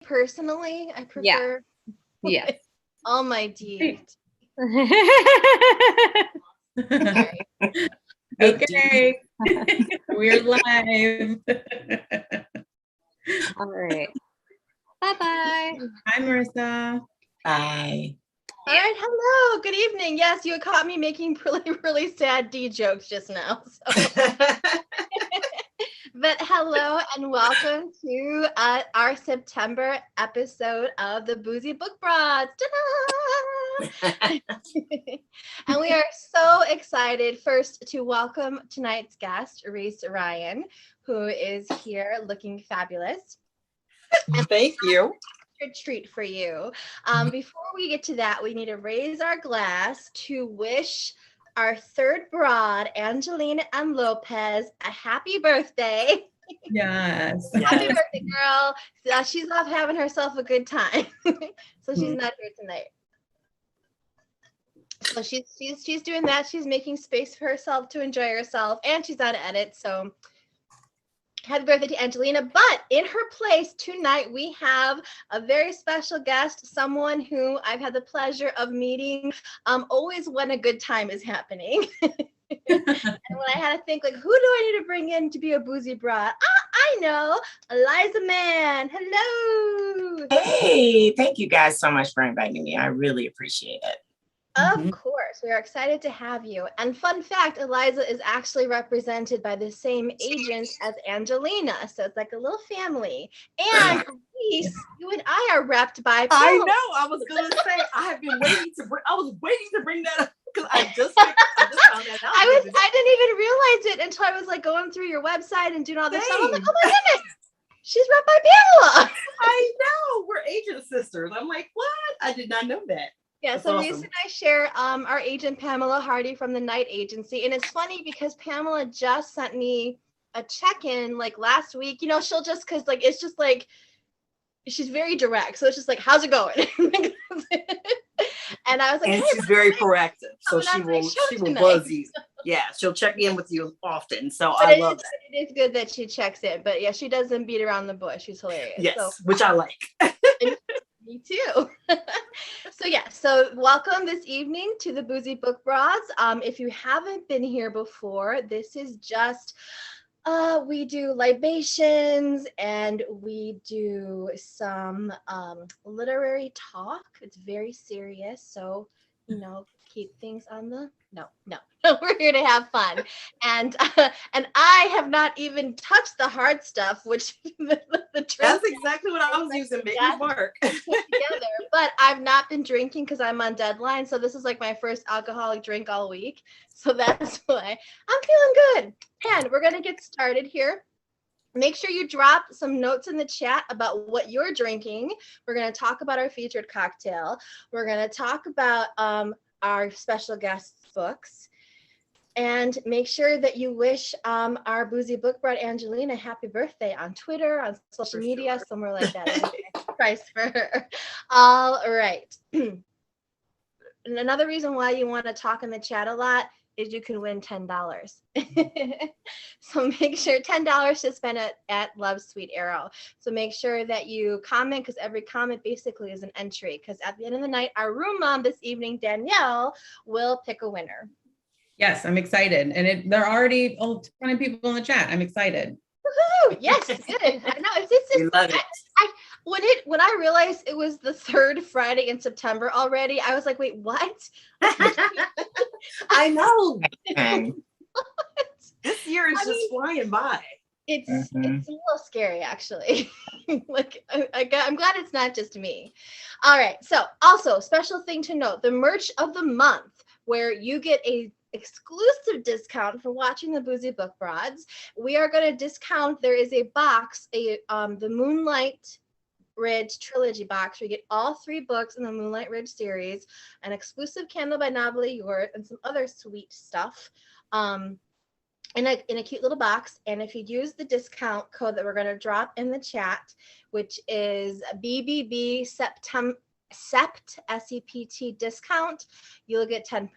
personally, I prefer all my D. Okay. We're live. All right. Bye-bye. Hi, Marissa. Bye. All right, hello, good evening. Yes, you caught me making really sad D jokes just now. So. But hello and welcome to our September episode of the Boozy Book Broads. And we are so excited first to welcome tonight's guest, Reese Ryan, who is here looking fabulous. Thank you. A treat for you. Before we get to that, we need to raise our glass to wish our third broad, Angelina M. Lopez, a happy birthday. Yes. Happy birthday, girl. She's off having herself a good time. So she's not here tonight. So she's doing that. She's making space for herself to enjoy herself, and she's on edit. So happy birthday to Angelina. But in her place tonight, we have a very special guest, someone who I've had the pleasure of meeting always when a good time is happening. And when I had to think, like, who do I need to bring in to be a boozy broad? I know, Eliza Mann. Hello. Hey, thank you guys so much for inviting me. I really appreciate it. Of course, we are excited to have you. And fun fact, Eliza is actually represented by the same agent as Angelina. So it's like a little family. And Reese, you and I are repped by Paul. I know. I was going to say, I was waiting to bring that up because I just found that out. I didn't even realize it until I was like going through your website and doing all this stuff. I'm like, oh my goodness, she's repped by Pamela. I know. We're agent sisters. I'm like, what? I did not know that. Yeah, so Reese and I share our agent Pamela Hardy from the Night Agency. And it's funny because Pamela just sent me a check-in like last week. You know, she'll just, because like, it's just like, she's very direct. So it's just like, how's it going? And I was like, and hey, she's very proactive. So she will buzz you. So. Yeah, she'll check in with you often. So but I love that. It is good that she checks in. But yeah, she doesn't beat around the bush. She's hilarious. Yes, so. Which I like. Me too. So welcome this evening to the Boozy Book Broads. If you haven't been here before, this is just we do libations and we do some literary talk. It's very serious, so you know, keep things on the no. We're here to have fun, and I have not even touched the hard stuff, which the that's exactly what I was using. Make it work together. But I've not been drinking because I'm on deadline, so this is like my first alcoholic drink all week. So that's why I'm feeling good. And we're gonna get started here. Make sure you drop some notes in the chat about what you're drinking. We're going to talk about our featured cocktail. We're going to talk about our special guest books. And make sure that you wish our Boozy Book Broad Angelina happy birthday on Twitter, on social media, somewhere like that. Price for her. All right. And another reason why you want to talk in the chat a lot is you can win $10. So make sure $10 to spend at Love Sweet Arrow. So make sure that you comment, because every comment basically is an entry, because at the end of the night, our room mom this evening, Danielle, will pick a winner. Yes, I'm excited. And there are already 20 people in the chat. I'm excited. Woohoo! Yes, good. I know. It's love it. When I realized it was the third Friday in September already, I was like, wait, what? I know. This year is just flying by. It's a little scary, actually. Like, I'm glad it's not just me. All right. So also, special thing to note, the merch of the month, where you get a exclusive discount for watching the Boozy Book Broads. We are going to discount. There is a box, the Moonlight Ridge trilogy box. We get all 3 books in the Moonlight Ridge series, an exclusive candle by Nobly Yours, and some other sweet stuff in a cute little box. And if you use the discount code that we're going to drop in the chat, which is BBB September SEPT, S-E-P-T discount, you'll get 10%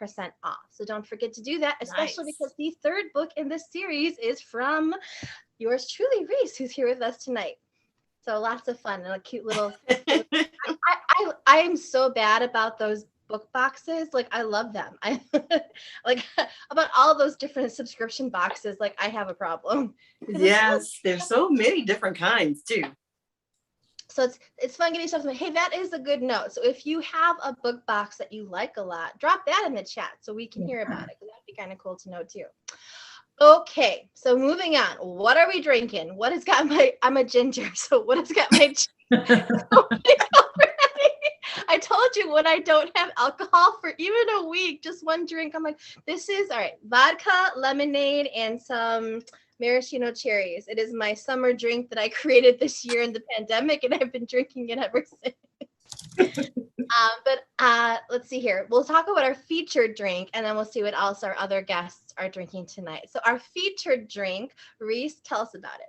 off. So don't forget to do that, especially because the third book in this series is from yours truly, Reese, who's here with us tonight. So lots of fun and a cute little. I am so bad about those book boxes. Like I love them. I like about all those different subscription boxes. Like I have a problem. Yes, there's so many different kinds too. So it's fun getting stuff. Hey, that is a good note. So if you have a book box that you like a lot, drop that in the chat so we can hear about it. That'd be kind of cool to know too. Okay, so moving on. What are we drinking? What has got my? I'm a ginger, so what has got my? I told you when I don't have alcohol for even a week, just one drink, I'm like, this is all right. Vodka, lemonade, and some maraschino cherries. It is my summer drink that I created this year in the pandemic, and I've been drinking it ever since. Let's see here. We'll talk about our featured drink, and then we'll see what else our other guests are drinking tonight. So our featured drink, Reese, tell us about it.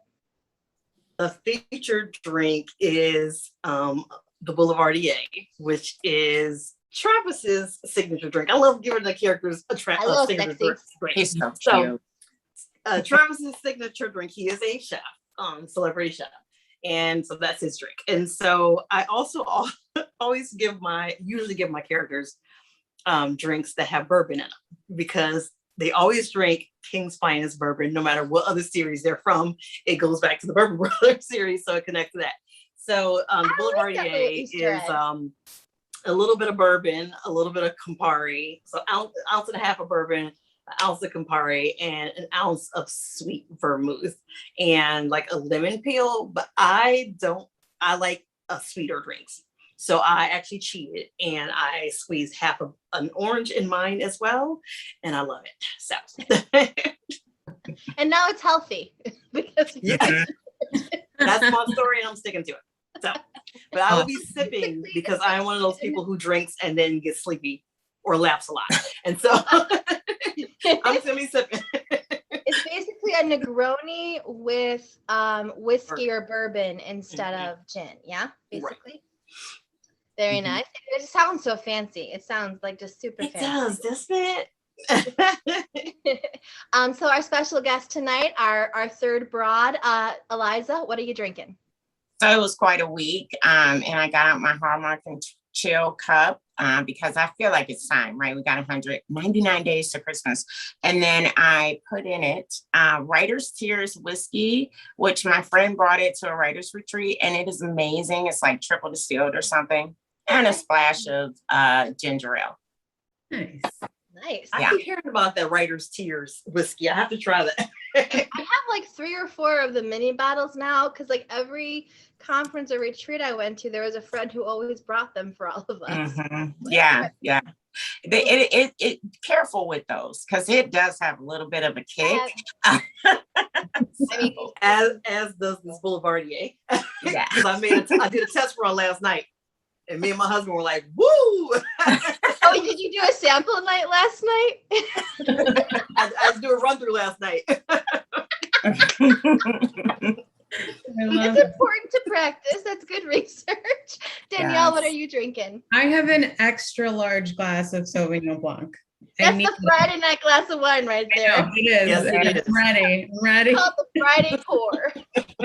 The featured drink is the Boulevardier, which is Travis's signature drink. I love giving the characters a signature drink. He's so cute. Travis's signature drink, he is a chef, celebrity chef. And so that's his drink. And so I also usually give my characters drinks that have bourbon in them, because they always drink King's Finest bourbon, no matter what other series they're from. It goes back to the Bourbon Brothers series, so it connects to that. So the Boulevardier is a little bit of bourbon, a little bit of Campari, so ounce and a half of bourbon, an ounce of Campari, and an ounce of sweet vermouth, and like a lemon peel. But I like sweeter drinks. So I actually cheated and I squeezed half of an orange in mine as well. And I love it. So. And now it's healthy. Because yeah. That's my story and I'm sticking to it. So, but I will be sipping because I'm one of those people who drinks and then gets sleepy or laughs a lot. And so I'm just gonna be sipping. It's basically a Negroni with whiskey or bourbon instead of gin. Yeah, basically. Right. Very nice. It just sounds so fancy. It sounds like just super fancy. It does, doesn't it? So our special guest tonight, our third broad, Eliza, what are you drinking? So it was quite a week, and I got out my Hallmark and Chill cup because I feel like it's time, right? We got 199 days to Christmas. And then I put in it Writer's Tears whiskey, which my friend brought it to a writer's retreat, and it is amazing. It's like triple distilled or something, and a splash of ginger ale. Nice. Nice. I keep hearing about that Writer's Tears whiskey. I have to try that. I have like 3 or 4 of the mini bottles now, because like every conference or retreat I went to, there was a friend who always brought them for all of us. Mm-hmm. Yeah. It careful with those, because it does have a little bit of a kick. I mean, as does this Boulevardier. Yeah. Because I did a test run last night, and me and my husband were like, "Woo!" Oh, did you do a sample night last night? I do a run through last night. It's important to practice. That's good research. Danielle, What are you drinking? I have an extra large glass of Sauvignon Blanc. That's the Friday night glass of wine right there. It is. Yes, it is. I'm ready. It's called the Friday pour.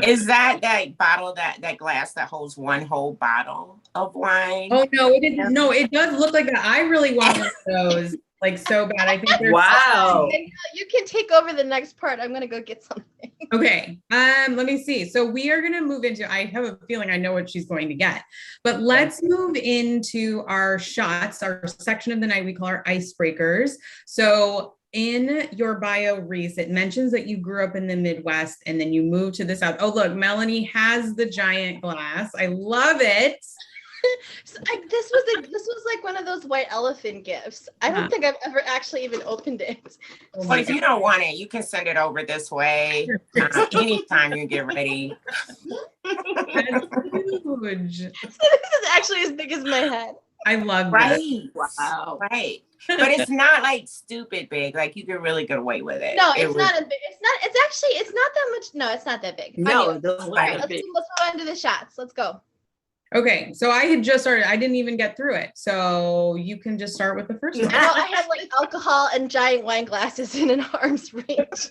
Is that bottle, that glass that holds one whole bottle of wine? Oh no, it didn't. No, it does look like that. I really want one of those, like so bad. I think they're wow. You can take over the next part. I'm gonna go get something. Okay. Let me see. So we are gonna move into. I have a feeling I know what she's going to get, but let's move into our shots. Our section of the night we call our icebreakers. So in your bio, Reese, it mentions that you grew up in the Midwest and then you moved to the South. Oh, look, Melanie has the giant glass. I love it. So this was like one of those white elephant gifts. I don't think I've ever actually even opened it. Oh Well, if you don't want it, you can send it over this way anytime you get ready. That's huge. So this is actually as big as my head. I love Right. this. Wow. Right. But it's not like stupid big. Like you can really get away with it. No, it's not a big. It's not that much. No, it's not that big. No, Anyway, it doesn't look all right, that let's big. move on to the shots. Let's go. Okay, so I had just started. I didn't even get through it. So you can just start with the first one. Well, I have like alcohol and giant wine glasses in an arm's reach.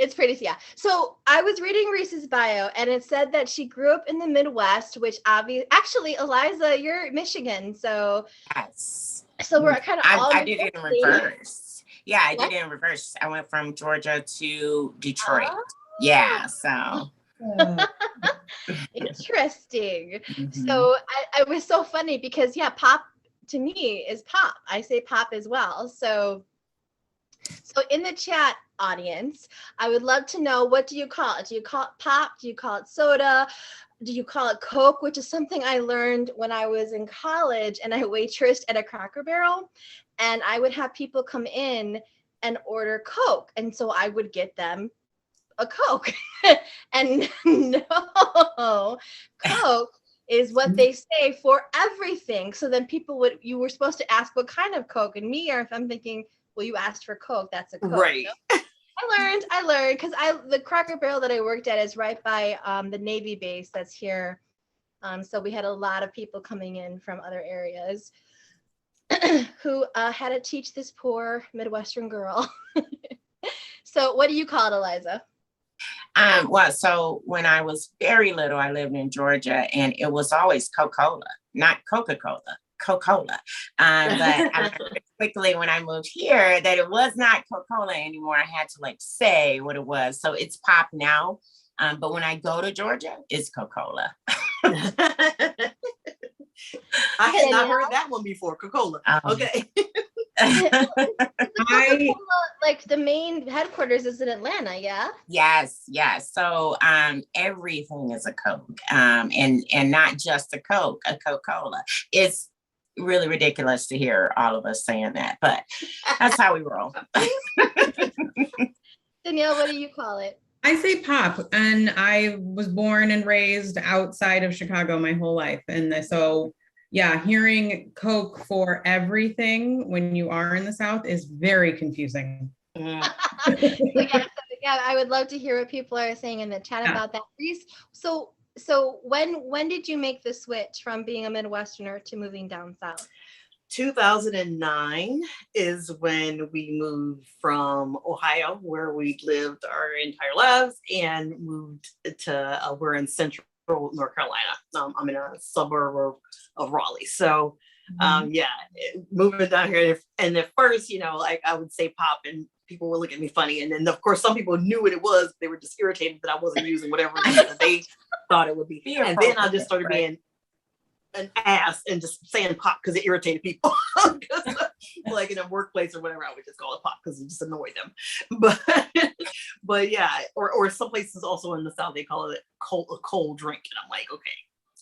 It's pretty, yeah. So I was reading Reese's bio, and it said that she grew up in the Midwest, which actually, Eliza, you're Michigan, so Yes. we're kind of all. I did it in reverse. Yeah, I What? did it in reverse. I went from Georgia to Detroit. Oh. Yeah, so. Interesting. Mhm. So it was so funny because yeah, pop to me is pop. I say pop as well. So in the chat audience, I would love to know, what do you call it? Do you call it pop? Do you call it soda? Do you call it Coke? Which is something I learned when I was in college and I waitressed at a Cracker Barrel, and I would have people come in and order Coke, and so I would get them a Coke. And no, Coke is what they say for everything. So then you were supposed to ask what kind of Coke, and me, or if I'm thinking, well, you asked for Coke, that's a Coke. Right. So I learned because the Cracker Barrel that I worked at is right by the Navy base that's here. So we had a lot of people coming in from other areas who had to teach this poor Midwestern girl. So what do you call it, Eliza? Well, so when I was very little, I lived in Georgia, and it was always Coca-Cola, not Coca-Cola, Coca-Cola. But I learned quickly when I moved here that it was not Coca-Cola anymore. I had to say what it was. So it's pop now. But when I go to Georgia, it's Coca-Cola. I had not heard that one before. Coca-Cola. Okay. Like the main headquarters is in Atlanta, yeah? Yes. So everything is a Coke, and not just a Coke, a Coca-Cola. It's really ridiculous to hear all of us saying that, but that's how we roll. Danielle, what do you call it? I say pop, and I was born and raised outside of Chicago my whole life, and so yeah, hearing Coke for everything when you are in the South is very confusing. Yeah, I would love to hear what people are saying in the chat about that. Reese, so when did you make the switch from being a Midwesterner to moving down south? 2009 is when we moved from Ohio, where we lived our entire lives, and moved to we're in central North Carolina. I'm in a suburb of Raleigh. So moving down here, and at first, I would say pop, and people would look at me funny, and then of course some people knew what it was. They were just irritated that I wasn't using whatever that they thought it would be. And then I just started being an ass and just saying pop because it irritated people. Like in a workplace or whatever, I would just call it pop because it just annoyed them. But yeah, or some places also in the South, they call it a cold drink, and I'm like, okay,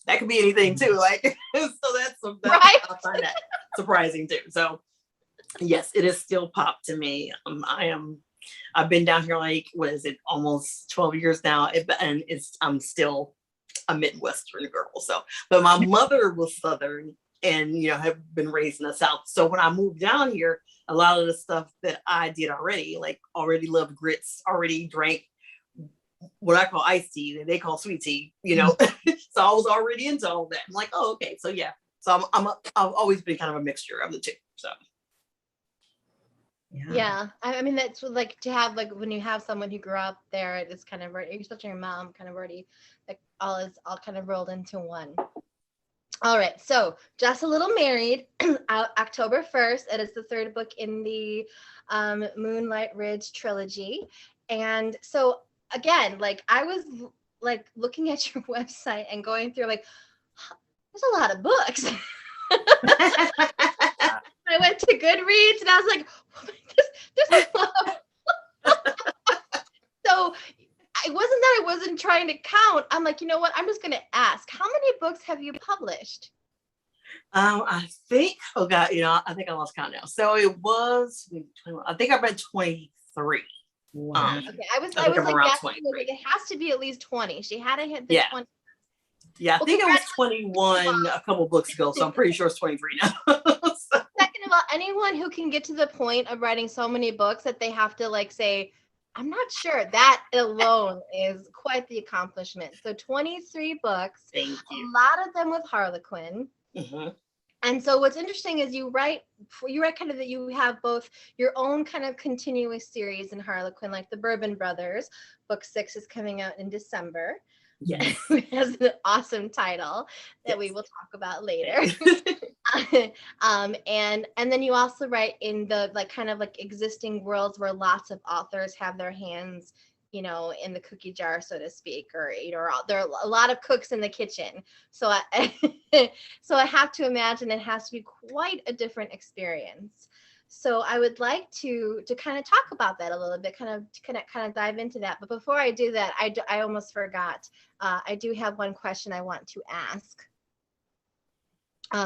that could be anything too. Like, so that's right. I find that surprising too. So yes, it is still pop to me. I've been down here what is it, almost 12 years now, and I'm still a Midwestern girl. So, but my mother was Southern, and have been raised in the South. So when I moved down here, a lot of the stuff that I did already loved grits, already drank what I call iced tea, that they call sweet tea. So I was already into all that. I'm like, oh, okay, so yeah. So I've always been kind of a mixture of the two. So. Yeah. I mean, that's to have when you have someone who grew up there, it's kind of, especially your mom, kind of already all kind of rolled into one. All right, so Just a Little Married, October 1st. It is the third book in the Moonlight Ridge trilogy. And so again, I was looking at your website and going through there's a lot of books. I went to Goodreads and I was like, there's a lot of So it wasn't that I wasn't trying to count. I'm like, you know what? I'm just going to ask, how many books have you published? I think, oh God, I think I lost count now. So it was, I think I read 23. Wow. Okay, I was around 23. It has to be at least 20. She had to hit the 20. Yeah, I think it was 21 a couple books ago, so I'm pretty sure it's 23 now. Second of all, anyone who can get to the point of writing so many books that they have to say, I'm not sure, that alone is quite the accomplishment. So 23 books. Thank you. A lot of them with Harlequin. Mm-hmm. And so what's interesting is you write kind of that you have both your own kind of continuous series in Harlequin, like the Bourbon Brothers. Book 6 is coming out in December. Yes. It has an awesome title that we Yes. will talk about later. And then you also write in the like kind of like existing worlds where lots of authors have their hands, you know, in the cookie jar, so to speak, or you know, there are a lot of cooks in the kitchen. So so I have to imagine it has to be quite a different experience. So I would like to kind of talk about that a little bit, kind of dive into that. But before I do that, I almost forgot. I do have one question I want to ask.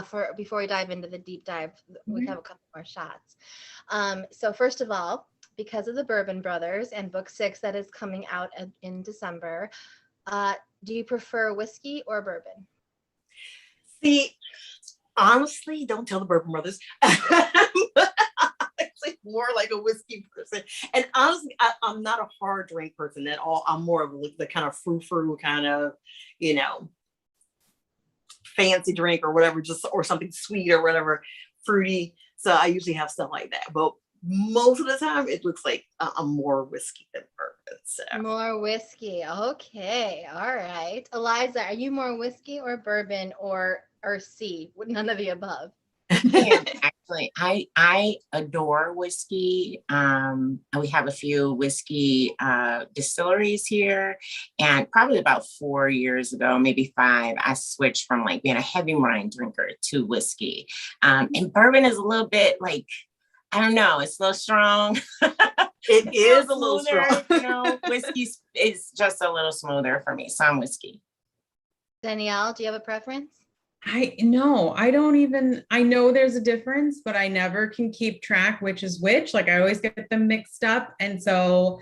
For before we dive into the deep dive, we have a couple more shots. So first of all, because of the Bourbon Brothers and book 6 that is coming out in December, do you prefer whiskey or bourbon? See, honestly, don't tell the Bourbon Brothers. Actually, more like a whiskey person. And honestly, I'm not a hard drink person at all. I'm more of the kind of frou-frou kind of, you know, fancy drink or whatever, just or something sweet or whatever, fruity. So I usually have stuff like that. But most of the time, it looks like I'm more whiskey than bourbon. So. More whiskey. Okay. All right. Eliza, are you more whiskey or bourbon or C? None of the above. Actually, I adore whiskey. We have a few whiskey distilleries here, and probably about 4 years ago, maybe 5, I switched from like being a heavy wine drinker to whiskey. And bourbon is a little bit like, I don't know, it's a little strong. It is a little smoother, strong. you know, whiskey is just a little smoother for me. So I'm whiskey. Danielle, do you have a preference? I know there's a difference, but I never can keep track which is which. Like I always get them mixed up. And so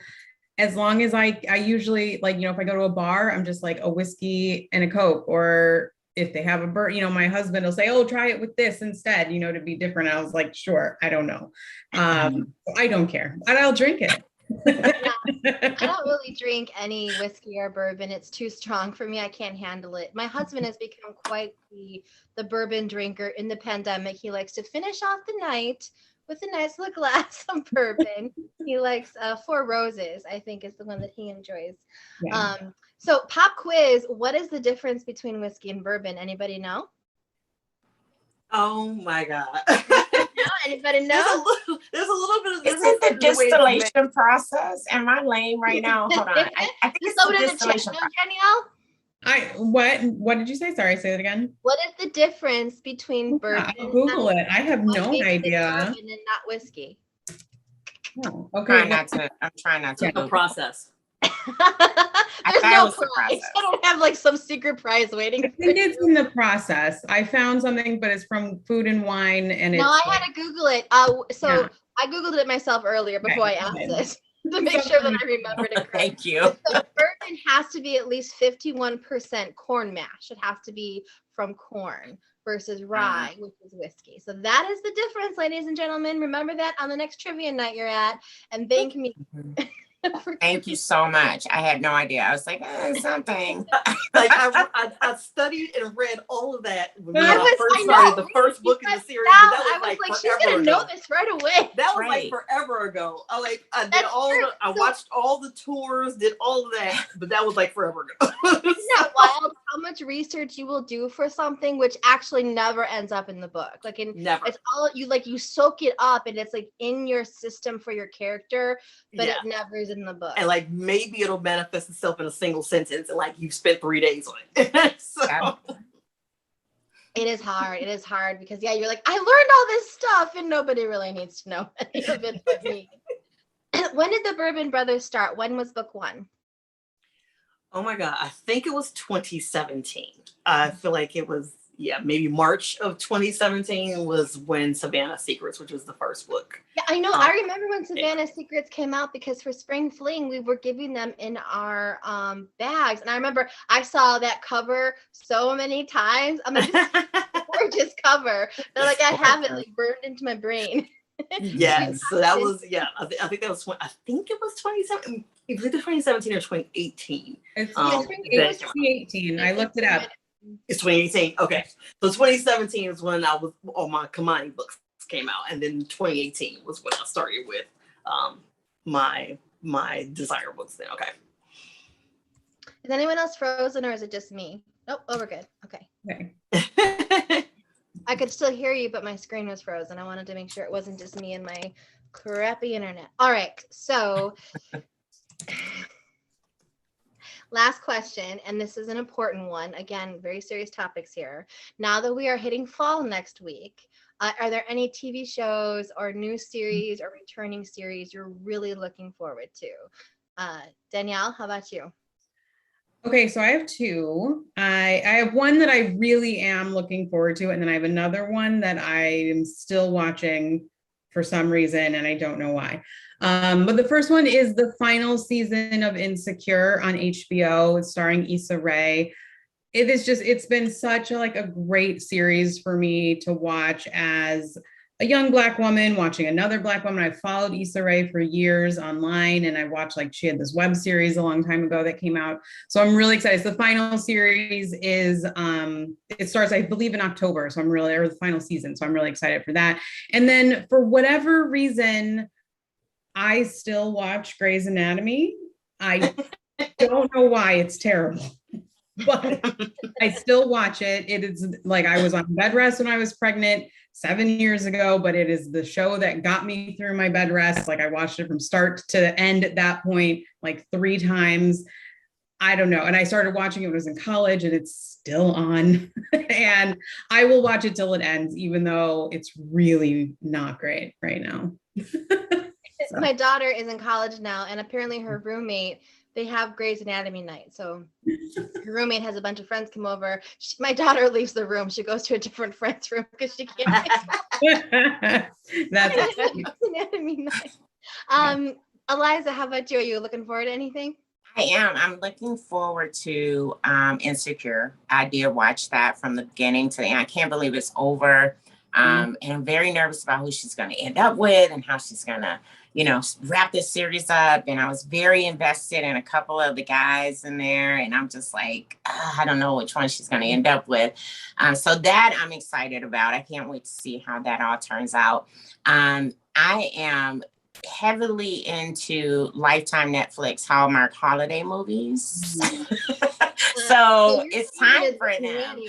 as long as I usually like, you know, if I go to a bar, I'm just like a whiskey and a Coke, or if they have a you know, my husband will say, oh, try it with this instead, you know, to be different. I was like, sure, I don't know. I don't care, but I'll drink it. I don't really drink any whiskey or bourbon. It's too strong for me. I can't handle it. My husband has become quite the bourbon drinker in the pandemic. He likes to finish off the night with a nice little glass of bourbon. He likes Four Roses, I think is the one that he enjoys. Yeah. So pop quiz, what is the difference between whiskey and bourbon? Anybody know? Oh my God. Anybody know? There's a little bit of Isn't the distillation process? Am I lame right now? Hold on. I think it's the distillation process. Danielle? What did you say? Sorry, say it again. What is the difference between bourbon? I'll Google it. I have no idea. Bourbon and not whiskey. Oh, okay. I'm trying not to. The process. There's no prize. I don't have like some secret prize waiting. I think it's in the process. I found something, but it's from Food and Wine, and it's. No, I had to Google it. So I Googled it myself earlier before I asked this to make sure that I remembered it correctly. Thank you. So bourbon has to be at least 51% corn mash. It has to be from corn versus rye, which is whiskey. So that is the difference, ladies and gentlemen. Remember that on the next trivia night you're at, and thank me. Thank you so much. I had no idea. I was like, something. Like I studied and read all of that when I first started the first book in the series. But that was like she's gonna know this right away. That was like forever ago. I did I watched all the tours, did all of that, but that was like forever ago. Isn't that wild? How much research you will do for something which actually never ends up in the book. Like never. It's all you soak it up and it's like in your system for your character, but it never is in the book. And like maybe it'll manifest itself in a single sentence and like you spent 3 days on it. So it is hard. It is hard because you're like, I learned all this stuff and nobody really needs to know any of it but me. When did the Bourbon Brothers start? When was book 1? Oh my God. I think it was 2017. I feel like it was, maybe March of 2017 was when Savannah Secrets, which was the first book. Yeah, I know. I remember when Savannah Secrets came out because for Spring Fling, we were giving them in our bags. And I remember I saw that cover so many times. I'm like, this is a gorgeous cover. They're like, I have it like burned into my brain. Yes. So that was, I think that was, I think it was 2017. Either 2017 or 2018. It was 2018. I looked it up. It's 2018. Okay. So 2017 is when all my Kamani books came out. And then 2018 was when I started with my Desire books then. Okay. Is anyone else frozen or is it just me? Nope. Oh, we're good. Okay. Okay. I could still hear you, but my screen was frozen. I wanted to make sure it wasn't just me and my crappy internet. All right. So last question, and this is an important one. Again, very serious topics here. Now that we are hitting fall next week, are there any TV shows or new series or returning series you're really looking forward to? Danielle, how about you? Okay, so I have two. I have one that I really am looking forward to, and then I have another one that I am still watching for some reason, and I don't know why. But the first one is the final season of Insecure on HBO. It's starring Issa Rae. It's been such a great series for me to watch as a young Black woman watching another Black woman. I've followed Issa Rae for years online, and I watched, she had this web series a long time ago that came out. So I'm really excited. The final series is, it starts, I believe, in October. So or the final season. So I'm really excited for that. And then for whatever reason, I still watch Grey's Anatomy. I don't know why. It's terrible. But I still watch it. It is I was on bed rest when I was pregnant 7 years ago, but it is the show that got me through my bed rest. I watched it from start to end at that point, 3 times. I don't know. And I started watching it when I was in college, and it's still on. And I will watch it till it ends, even though it's really not great right now. So. My daughter is in college now, and apparently her roommate, they have Grey's Anatomy night. So her roommate has a bunch of friends come over. My daughter leaves the room. She goes to a different friend's room because she can't. That's Grey's Anatomy night. Eliza, how about you? Are you looking forward to anything? I am. I'm looking forward to Insecure. I did watch that from the beginning to the end. I can't believe it's over. And I'm very nervous about who she's going to end up with and how she's going to, wrap this series up. And I was very invested in a couple of the guys in there. And I'm just I don't know which one she's going to end up with. So that I'm excited about. I can't wait to see how that all turns out. I am heavily into Lifetime Netflix Hallmark holiday movies. So it's time for them.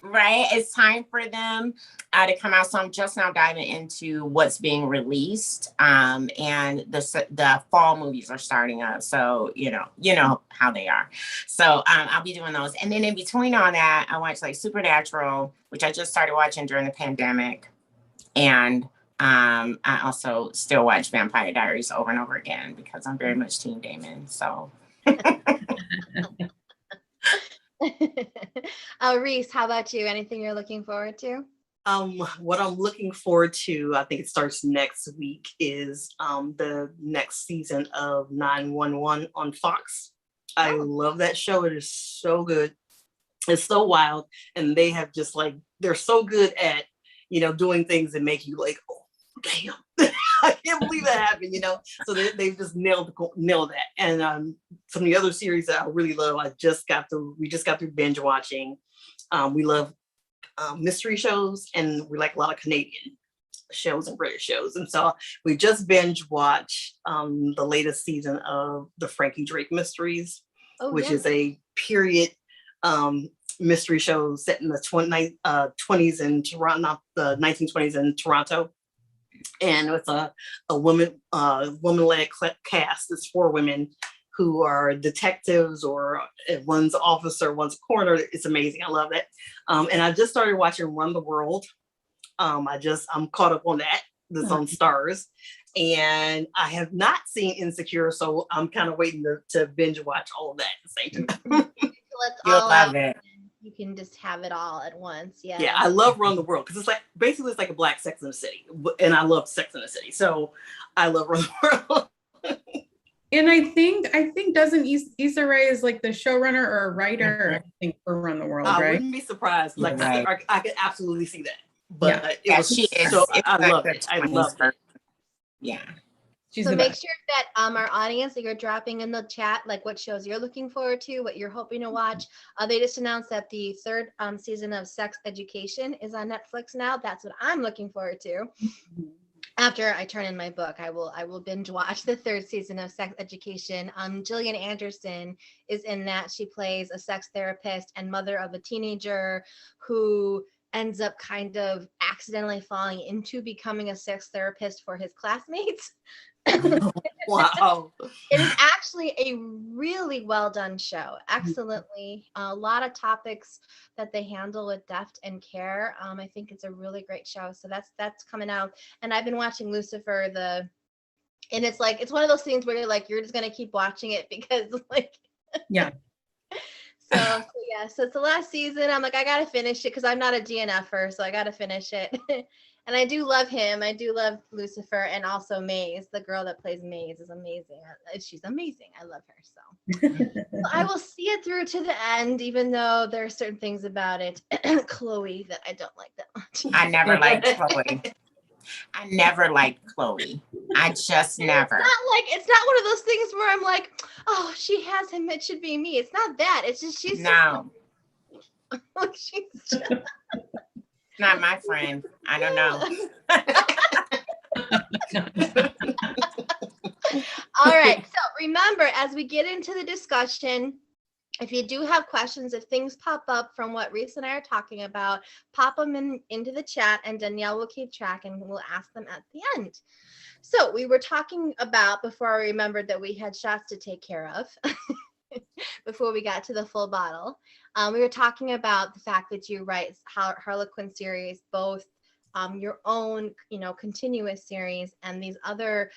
Right? It's time for them to come out. So I'm just now diving into what's being released. And the fall movies are starting up. So, you know how they are. So I'll be doing those. And then in between all that, I watch Supernatural, which I just started watching during the pandemic. And I also still watch Vampire Diaries over and over again because I'm very much Team Damon. So Reese, how about you? Anything you're looking forward to? What I'm looking forward to, I think it starts next week, is the next season of 911 on Fox. I love that show. It is so good. It's so wild. And they have just they're so good at, doing things that make you oh, damn. I can't believe that happened, So they've just nailed that. And some of the other series that I really love, we just got through binge watching. We love mystery shows, and we like a lot of Canadian shows and British shows. And so we just binge watched the latest season of the Frankie Drake Mysteries, which is a period mystery show set in the 20s in Toronto, not the 1920s in Toronto. And it's a woman-led cast. It's 4 women who are detectives, or one's officer, one's coroner. It's amazing. I love it. And I just started watching Run the World. I'm caught up on that. That's on Stars. And I have not seen Insecure, so I'm kind of waiting to binge watch all of that at the same time. You'll love it. You can just have it all at once. Yeah. Yeah, I love Run the World because it's basically it's like a black Sex in the City, and I love Sex in the City, so I love Run the World. And I think doesn't Issa Rae is the showrunner or a writer, I think, for Run the World, right? I wouldn't be surprised. I could absolutely see that. But she is. So I love it. I love it. Yeah. She's So the make best. sure that our audience, that you're dropping in the chat like what shows you're looking forward to, what you're hoping to watch. They just announced that the third season of Sex Education is on Netflix now. That's what I'm looking forward to. After I turn in my book, I will binge watch the third season of Sex Education. Gillian Anderson is in that. She plays a sex therapist and mother of a teenager who ends up kind of accidentally falling into becoming a sex therapist for his classmates. Wow. It is actually a really well done show. Excellently. A lot of topics that they handle with deft and care. I think it's a really great show. So that's coming out. And I've been watching Lucifer, and it's like, it's one of those things where you're like, you're just gonna keep watching it because like Yeah. so yeah, so it's the last season. I'm like, I gotta finish it because I'm not a DNFer, so I gotta finish it. And I do love him. I do love Lucifer, and also Maze, the girl that plays Maze, is amazing. She's amazing. I love her. So I will see it through to the end, even though there are certain things about it, Chloe, that I don't like that much. I never liked Chloe. I never liked Chloe. I just never. It's not one of those things where I'm like, oh, she has him, it should be me. It's not that. It's just she's No, just, she's just, not my friend. I don't know. All right. So remember, as we get into the discussion, if you do have questions, if things pop up from what Reese and I are talking about, pop them into the chat, and Danielle will keep track and we'll ask them at the end. So we were talking about, before I remembered that we had shots to take care of, before we got to the full bottle, we were talking about the fact that you write Harlequin series, both your own, continuous series, and these other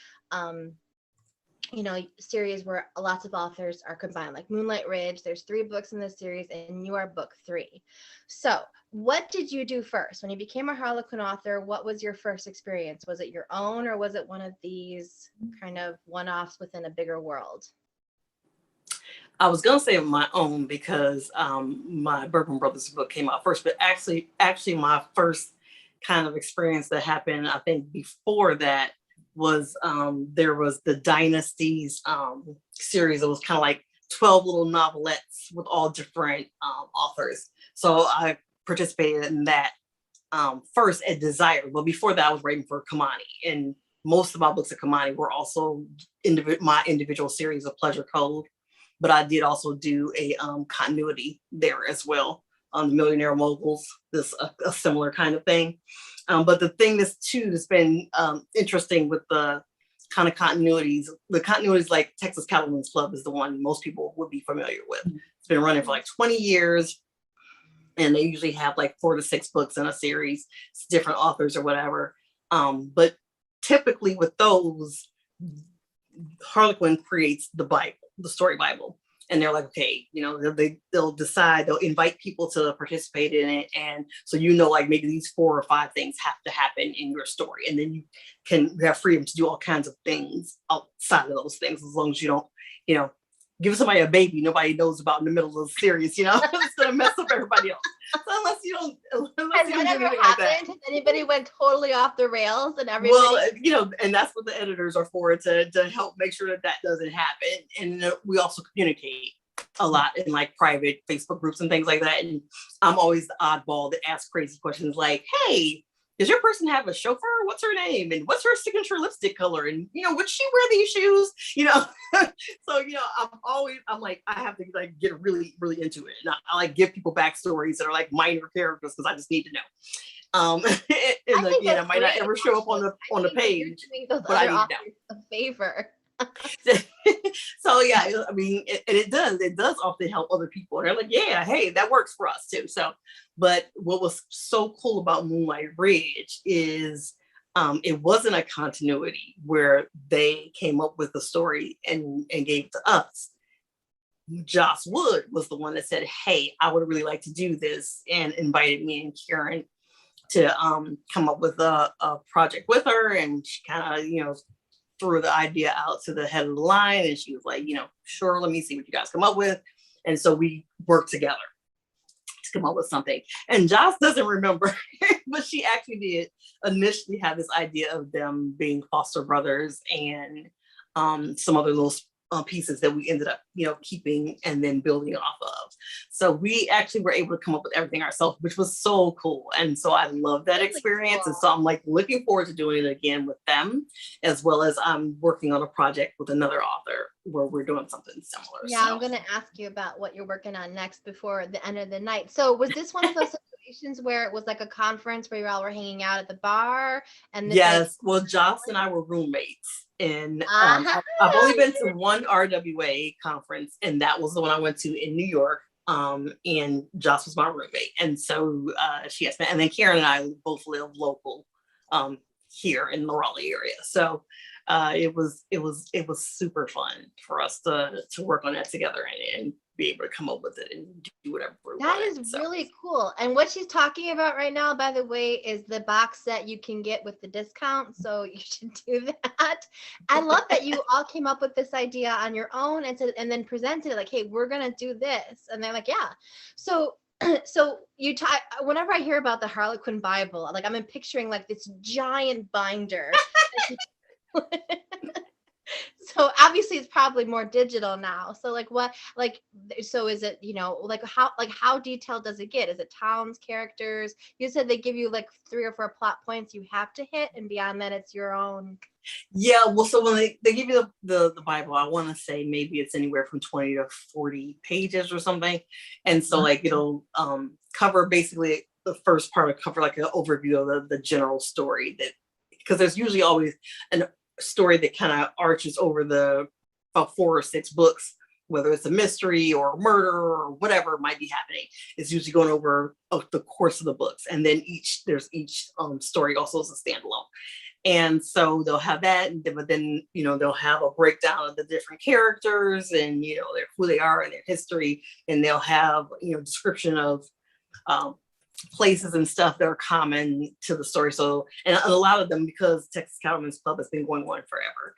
series where lots of authors are combined, like Moonlight Ridge. There's 3 books in this series, and you are book 3. So what did you do first? When you became a Harlequin author, what was your first experience? Was it your own, or was it one of these kind of one-offs within a bigger world? I was gonna say my own because my Bourbon Brothers book came out first, but actually my first kind of experience that happened, I think before that, was there was the Dynasties series. It was kind of like 12 little novelettes with all different authors. So I participated in that first at Desire. But before that, I was writing for Kamani, and most of my books at Kamani were also my individual series of Pleasure Code. But I did also do a continuity there as well on the Millionaire Moguls, this a similar kind of thing. But the thing that's been interesting with the kind of continuities, like Texas Cattlemen's Club is the one most people would be familiar with. It's been running for like 20 years. And they usually have like 4 to 6 books in a series. It's different authors or whatever. But typically with those, Harlequin creates the Bible, the story Bible. And they're like, okay, they'll decide, they'll invite people to participate in it. And so, like maybe these 4 or 5 things have to happen in your story. And then you have freedom to do all kinds of things outside of those things, as long as you don't, give somebody a baby nobody knows about in the middle of the series, it's gonna mess up everybody else. So unless you don't Has that ever happened? Has anybody went totally off the rails and everybody? Well, and that's what the editors are for, to help make sure that doesn't happen. And we also communicate a lot in like private Facebook groups and things like that. And I'm always the oddball that asks crazy questions like, hey, does your person have a chauffeur? What's her name? And what's her signature lipstick color? And, would she wear these shoes? So, I'm like, I have to like get really, really into it. And I like give people backstories that are like minor characters because I just need to know. And again, I might not ever show up on the page, but I need to know. A favor. So yeah, I mean, it does often help other people. And they're like, yeah, hey, that works for us too. So, but what was so cool about Moonlight Ridge is it wasn't a continuity where they came up with the story and gave it to us. Joss Wood was the one that said, hey, I would really like to do this, and invited me and Karen to come up with a project with her. And she kind of, threw the idea out to the head of the line, and she was like, sure, let me see what you guys come up with. And so we worked together to come up with something. And Joss doesn't remember, but she actually did initially have this idea of them being foster brothers and some other little pieces that we ended up, keeping and then building off of. So we actually were able to come up with everything ourselves, which was so cool. And so I love that experience. And so I'm like looking forward to doing it again with them, as well as I'm working on a project with another author where we're doing something similar. Yeah, so I'm going to ask you about what you're working on next before the end of the night. So was this one of those situations where it was like a conference where you all were hanging out at the bar? And yes, well, Joss and I were roommates. And I've only been to one RWA conference, and that was the one I went to in New York. And Joss was my roommate, and so she asked me. And then Karen and I both live local here in the Raleigh area, so it was super fun for us to work on that together and be able to come up with it and do whatever we wanted. That is really cool. And what she's talking about right now, by the way, is the box set you can get with the discount. So you should do that. I love that you all came up with this idea on your own and then presented it like, hey, we're going to do this. And they're like, yeah. So whenever I hear about the Harlequin Bible, like I'm picturing like this giant binder. So obviously it's probably more digital now. So so is it, how detailed does it get? Is it towns, characters? You said they give you like 3 or 4 plot points you have to hit, and beyond that it's your own. Yeah, well, so when they give you the Bible, I want to say maybe it's anywhere from 20 to 40 pages or something. And so like it'll cover basically the first part will cover like an overview of the general story, that because there's usually always an story that kind of arches over the about 4 or 6 books, whether it's a mystery or a murder or whatever might be happening. It's usually going over the course of the books, and then each story also is a standalone. And so they'll have that, but then they'll have a breakdown of the different characters and who they are and their history, and they'll have description of places and stuff that are common to the story. So, and a lot of them, because Texas Cattlemen's Club has been going on forever.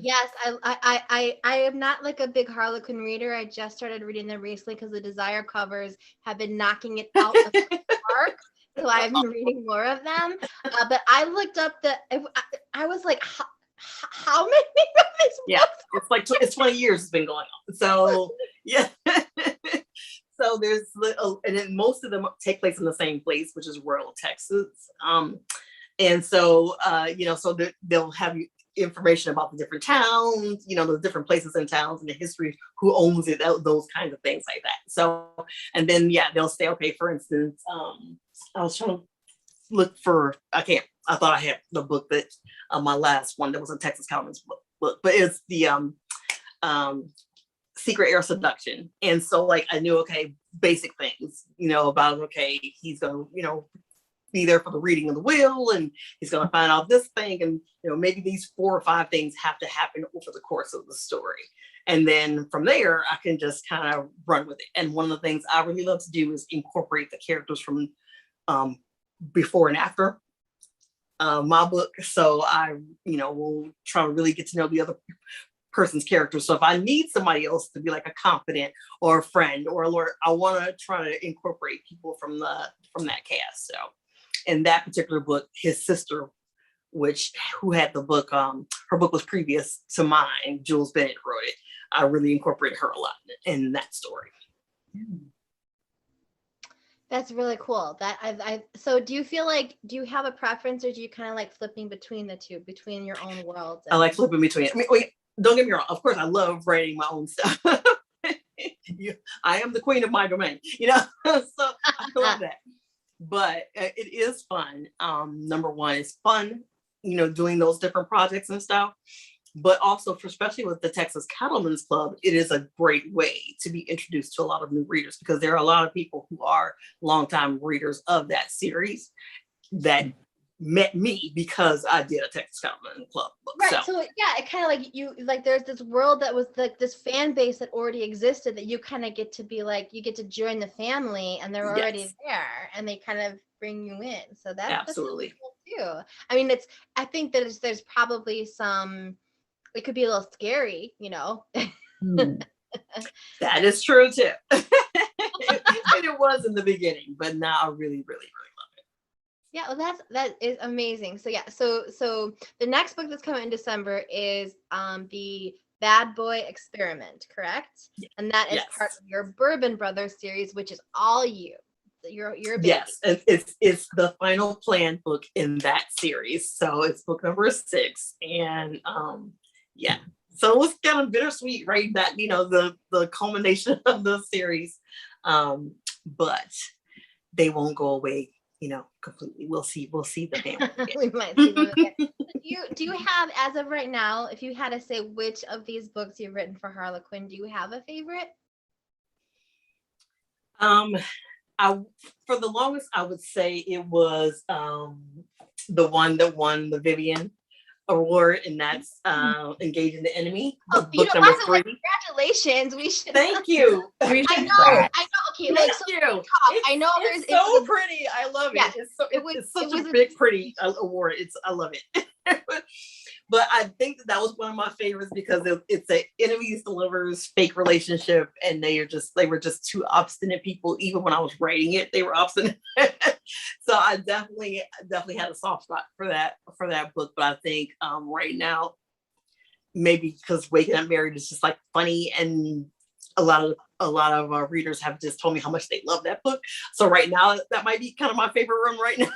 Yes, I am not like a big Harlequin reader. I just started reading them recently because the Desire covers have been knocking it out of the park. So I've been reading more of them. But I looked up I was like, how many of these books? Yeah, it's like it's 20 years it's been going on. So yeah. So there's and then most of them take place in the same place, which is rural Texas. And so so they'll have information about the different towns, the different places and towns and the history, who owns it, those kinds of things like that. So, and then they'll say, okay, for instance, I was trying to look for, I thought I had the book that my last one that was a Texas Cattlemen's book, but it's the Secret Air Seduction. And so like I knew, okay, basic things, about, okay, he's gonna, be there for the reading of the will, and he's gonna find out this thing, and maybe these 4 or 5 things have to happen over the course of the story. And then from there, I can just kind of run with it. And one of the things I really love to do is incorporate the characters from before and after my book. So I, will try to really get to know the other person's character. So if I need somebody else to be like a confidant or a friend or a lawyer, I want to try to incorporate people from that cast. So in that particular book, his sister, who had the book, her book was previous to mine, Jules Bennett wrote it. I really incorporated her a lot in that story. That's really cool. So do you feel like, do you have a preference, or do you kind of like flipping between the two, between your own worlds? I like flipping between. I mean, don't get me wrong. Of course, I love writing my own stuff. I am the queen of my domain, so I love that. But it is fun. Number one, it's fun, doing those different projects and stuff. But also, especially with the Texas Cattlemen's Club, it is a great way to be introduced to a lot of new readers, because there are a lot of people who are longtime readers of that series that met me because I did a Texas Cattlemen's Club book. Right. So yeah, it kind of like there's this world that was like this fan base that already existed, that you kind of get to be like, you get to join the family, and they're already there, and they kind of bring you in. So that's absolutely really cool too. I mean, I think that there's probably some. It could be a little scary, That is true too. And it was in the beginning, but now I really, really, really love it. Yeah, well, that is amazing. So yeah, so the next book that's coming in December is the Bad Boy Experiment, correct? And that is Yes. part of your Bourbon Brothers series, which is all you. You're a baby. Yes, and it's the final plan book in that series. So it's book number 6, and yeah. So it was kind of bittersweet, right? That the culmination of the series, but they won't go away, completely. We'll see them again. We might see them again. Do you have, as of right now, if you had to say which of these books you've written for Harlequin, do you have a favorite? For the longest, I would say it was the one that won the Vivian Award, and that's Engaging the Enemy. Oh, book number 3. Congratulations! We should. Thank you. I know. Okay, Thank so you. I know it's so pretty. I love Yeah, it. It's such a big, pretty award. I love it. But I think that was one of my favorites because it's a enemies to lovers fake relationship, and they were just two obstinate people. Even when I was writing it, they were obstinate. So I definitely had a soft spot for that book. But I think right now, maybe because Waking Up Married is just like funny, and a lot of our readers have just told me how much they love that book. So right now, that might be kind of my favorite one right now.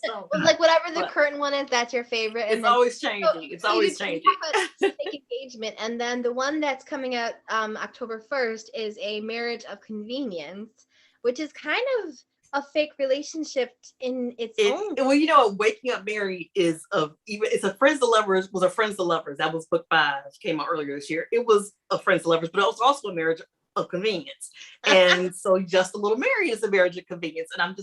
So, well, like whatever the current one is, that's your favorite. It's always changing. It's always changing. Fake engagement, and then the one that's coming out October 1st is A Marriage of Convenience, which is kind of a fake relationship in its own. Well, Waking Up Married is it's a Friends to Lovers was a Friends to Lovers. That was book 5, came out earlier this year. It was a Friends to Lovers, but it was also a marriage of convenience. And so Just a Little Married is a marriage of convenience. And I'm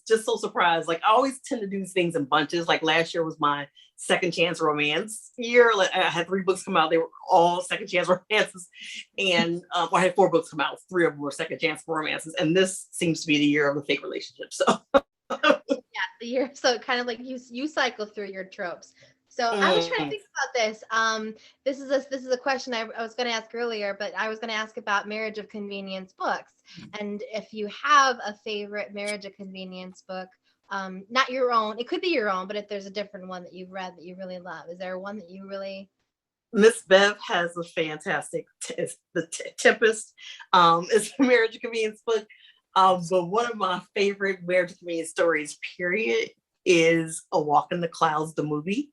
just so surprised. Like I always tend to do these things in bunches. Like last year was my second chance romance year. Like, I had 3 books come out. They were all second chance romances. And I had 4 books come out. 3 of them were second chance romances. And this seems to be the year of the fake relationship. So yeah, the year. So kind of like you cycle through your tropes. So I was trying to think about this. This is a question I was going to ask earlier, but I was going to ask about Marriage of Convenience books. And if you have a favorite Marriage of Convenience book, not your own, it could be your own, but if there's a different one that you've read that you really love, is there one that you really? Miss Bev has a fantastic, The Tempest. It's a Marriage of Convenience book. But one of my favorite Marriage of Convenience stories, period, is A Walk in the Clouds, the movie.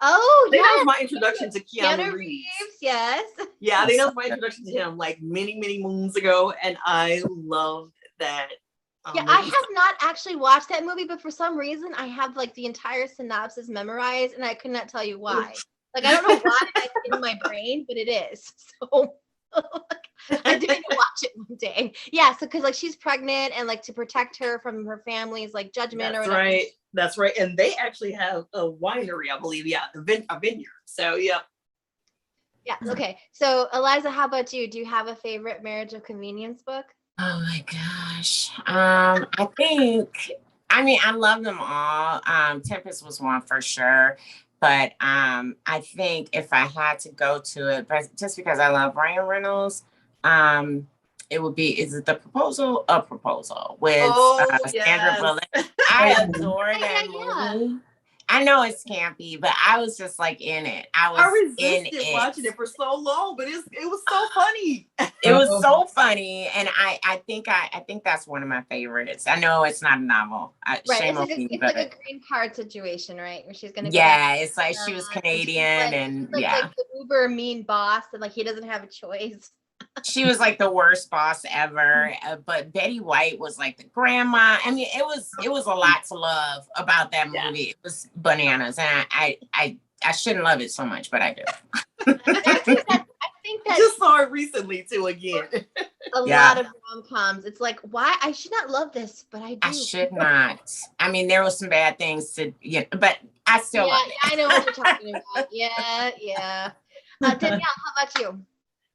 Oh, yeah. That was my introduction to Keanu Reeves. Yes. Yeah, I think that was my introduction to him like many, many moons ago. And I loved that. Yeah, I have not actually watched that movie, but for some reason I have like the entire synopsis memorized and I could not tell you why. Like, I don't know why it's in my brain, but it is. So I didn't watch it one day. Yeah, so because like she's pregnant and like to protect her from her family's like judgment or whatever. Right. That's right. And they actually have a winery, I believe. Yeah, a vineyard. So, yeah. Yeah. Okay. So, Eliza, how about you? Do you have a favorite Marriage of Convenience book? Oh my gosh. I love them all. Tempest was one for sure. But I think if I had to go to it, but just because I love Ryan Reynolds, it would be, is it The Proposal? A Proposal with Sandra Bullock. I adore that movie. I know it's campy, but I was just like in it. I resisted watching it for so long, but it was so funny. It was so funny, and I think that's one of my favorites. I know it's not a novel. Shame on me, but like a green card situation, right? Where she's gonna go it's like she was Canadian, and like the uber mean boss, and like he doesn't have a choice. She was like the worst boss ever, but Betty White was like the grandma. I mean, it was a lot to love about that movie. Yeah. It was bananas, and I shouldn't love it so much, but I do. I think that just saw it recently too again. A lot of rom-coms. It's like, why I should not love this, but I do. I should not. I mean, there were some bad things but I still love it. I know what you're talking about. Yeah. Danielle, how about you?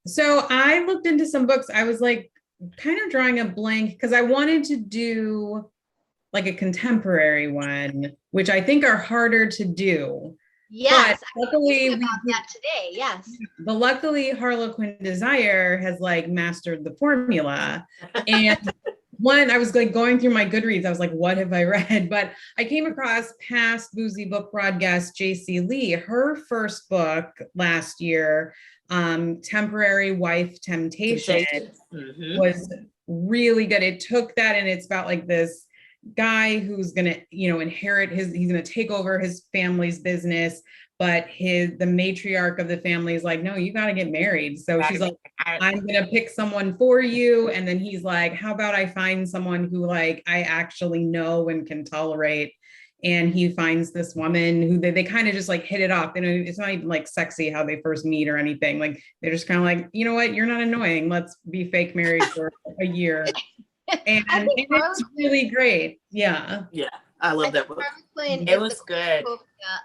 So I looked into some books. I was like kind of drawing a blank because I wanted to do like a contemporary one, which I think are harder to do. Yes, but luckily about that today. Yes, but luckily Harlequin Desire has like mastered the formula, and one, I was like going through my Goodreads. I was like, what have I read? But I came across past Boozy book broadcast JC Lee, her first book last year, Temporary Wife Temptation, was really good. It took that, and it's about like this guy who's gonna, inherit he's gonna take over his family's business, but the matriarch of the family is like, no, you got to get married. So she's like, I'm gonna pick someone for you, and then he's like, how about I find someone who like I actually know and can tolerate. And he finds this woman who they kind of just like hit it off. It's not even like sexy how they first meet or anything. Like they're just kind of like, you know what, you're not annoying. Let's be fake married for a year. And it's really great. Yeah. Yeah. I love that book. It was good.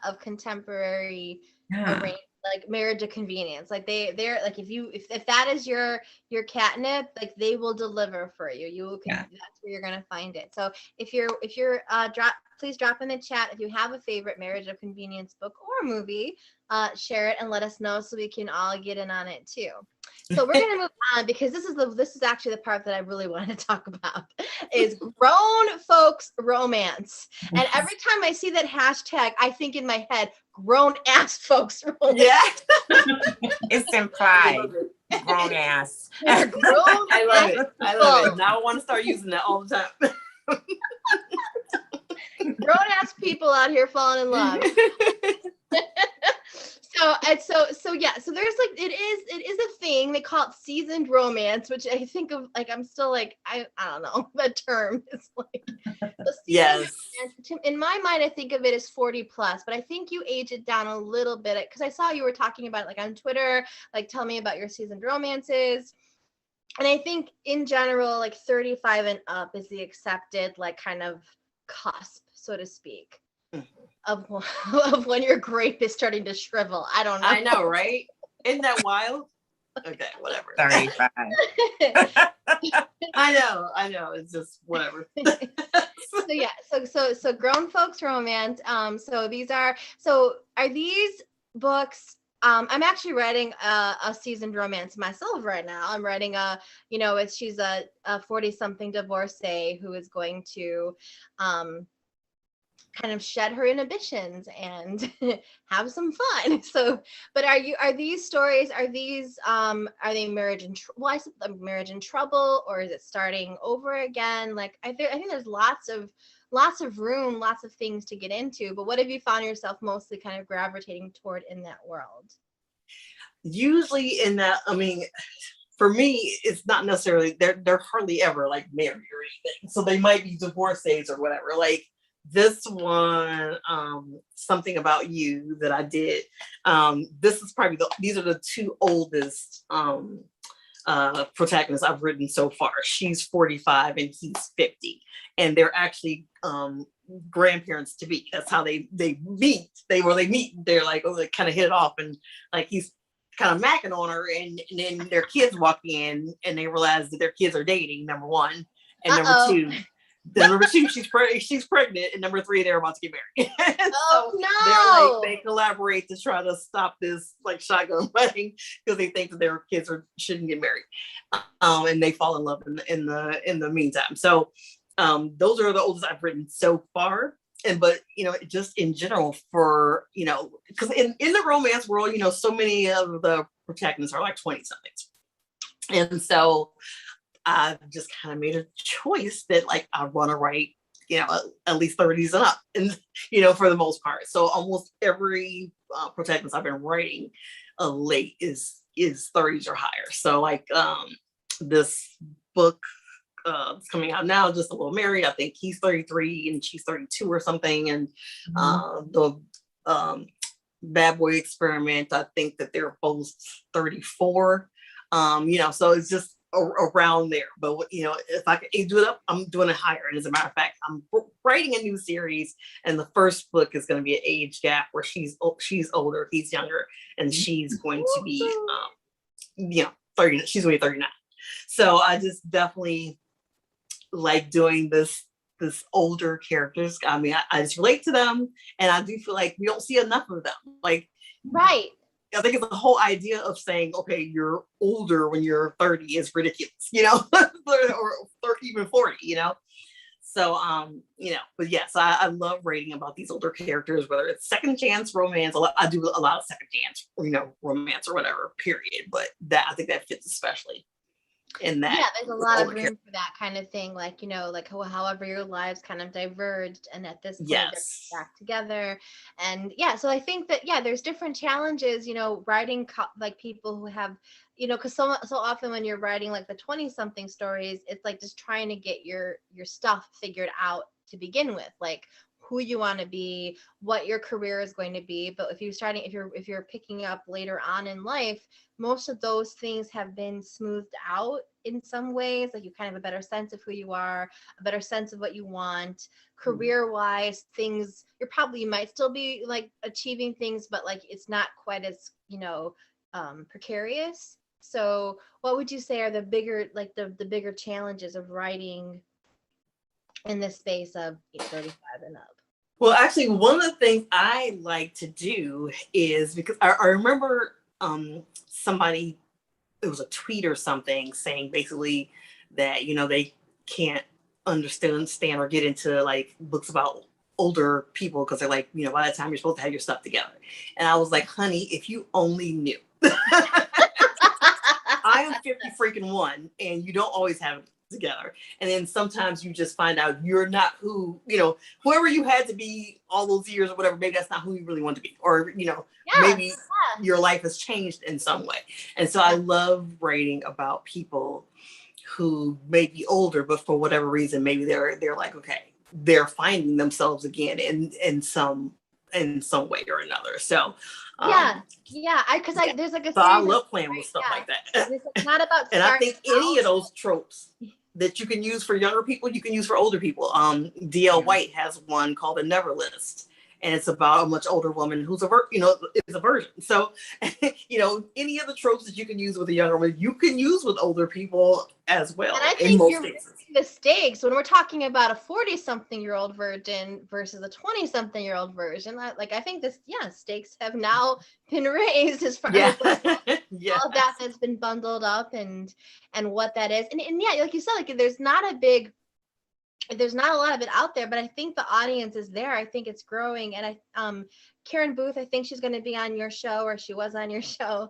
Of contemporary arranged, like marriage of convenience. Like they're like, if that is your catnip, like they will deliver for you. That's where you're gonna find it. So if you're please drop in the chat if you have a favorite marriage of convenience book or movie. Share it and let us know so we can all get in on it too. So we're gonna move on because this is actually the part that I really wanted to talk about is grown folks romance. And every time I see that hashtag, I think in my head, grown ass folks romance. Yeah. It's implied. Grown ass. I love it. I love it. Now I want to start using that all the time. Grown ass people out here falling in love. So there's like it is a thing. They call it seasoned romance, which I think of like I'm still like I don't know the term. It's like yes. In my mind, I think of it as 40 plus, but I think you age it down a little bit because I saw you were talking about it like on Twitter, like tell me about your seasoned romances. And I think in general, like 35 and up is the accepted like kind of cusp, so to speak. Of when your grape is starting to shrivel. I don't know. I know, right? Isn't that wild? Okay, whatever. 35. I know. It's just whatever. So grown folks romance. Are these books? I'm actually writing a seasoned romance myself right now. I'm writing she's a 40-something divorcee who is going to kind of shed her inhibitions and have some fun. So, but are these stories, are they marriage in trouble, or is it starting over again? Like, I think there's lots of room, lots of things to get into, but what have you found yourself mostly kind of gravitating toward in that world? Usually in that, I mean, for me, it's not necessarily, they're hardly ever like married or anything. So they might be divorcees or whatever. Like, this one, Something About You that I did. This is probably these are the two oldest protagonists I've written so far. She's 45 and he's 50, and they're actually grandparents to be. That's how they meet. They meet. They're like, oh, they kind of hit it off, and like he's kind of macking on her, and then their kids walk in, and they realize that their kids are dating. Number one, and number two, she's pregnant, and number three, they're about to get married. So they collaborate to try to stop this like shotgun wedding because they think that their kids shouldn't get married, and they fall in love in the meantime. So those are the oldest I've written so far. But just in general, for because in the romance world, so many of the protagonists are like 20 somethings, and so I've just kind of made a choice that like I want to write, at least 30s and up, and for the most part. So almost every protagonist I've been writing late is 30s or higher. So like this book it's coming out now, Just a Little Married. I think he's 33 and she's 32 or something. And the Bad Boy Experiment, I think that they're both 34. So it's just around there. But if I could do it up, I'm doing it higher. And as a matter of fact, I'm writing a new series, and the first book is going to be an age gap where she's older, he's younger, and she's going to be 30. She's going to be 39. So I just definitely like doing this older characters. I mean, I just relate to them, and I do feel like we don't see enough of them. Like, right. I think it's the whole idea of saying, okay, you're older when you're 30 is ridiculous, or even 40, So, but yes, I love writing about these older characters, whether it's second chance romance. I do a lot of second chance, romance or whatever, period. But I think that fits especially in that. Yeah, there's a lot of room for that kind of thing. Like, however your lives kind of diverged, and at this point they're back together. And yeah, so I think that, there's different challenges, writing like people who have, because so often when you're writing like the 20-something stories, it's like just trying to get your stuff figured out to begin with, like who you want to be, what your career is going to be. But if you're picking up later on in life, most of those things have been smoothed out in some ways. Like you kind of have a better sense of who you are, a better sense of what you want. Career-wise, things you might still be like achieving things, but like it's not quite as precarious. So what would you say are the bigger bigger challenges of writing in the space of 35 and up? Well, actually, one of the things I like to do is, because I remember somebody, it was a tweet or something, saying basically that, they can't understand or get into like books about older people because they're like, by the time you're supposed to have your stuff together. And I was like, honey, if you only knew. I am 50 freaking one, and you don't always have it together. And then sometimes you just find out you're not whoever you had to be all those years or whatever, maybe that's not who you really want to be. Or, maybe your life has changed in some way. And so I love writing about people who may be older, but for whatever reason, maybe they're like, okay, they're finding themselves again in some way or another. So there's like a so I love playing with stuff like that. It's not about and I think any of those tropes that you can use for younger people, you can use for older people. D.L. White has one called The Never List, and it's about a much older woman who's is a virgin. So, any of the tropes that you can use with a younger woman, you can use with older people as well. And I think you're raising the stakes when we're talking about a 40-something-year-old virgin versus a 20-something-year-old virgin. I think stakes have now been raised as far as all of that has been bundled up and what that is. And like you said, like there's not a lot of it out there, but I think the audience is there. I think it's growing. And Karen Booth, I think she's going to be on your show, or she was on your show.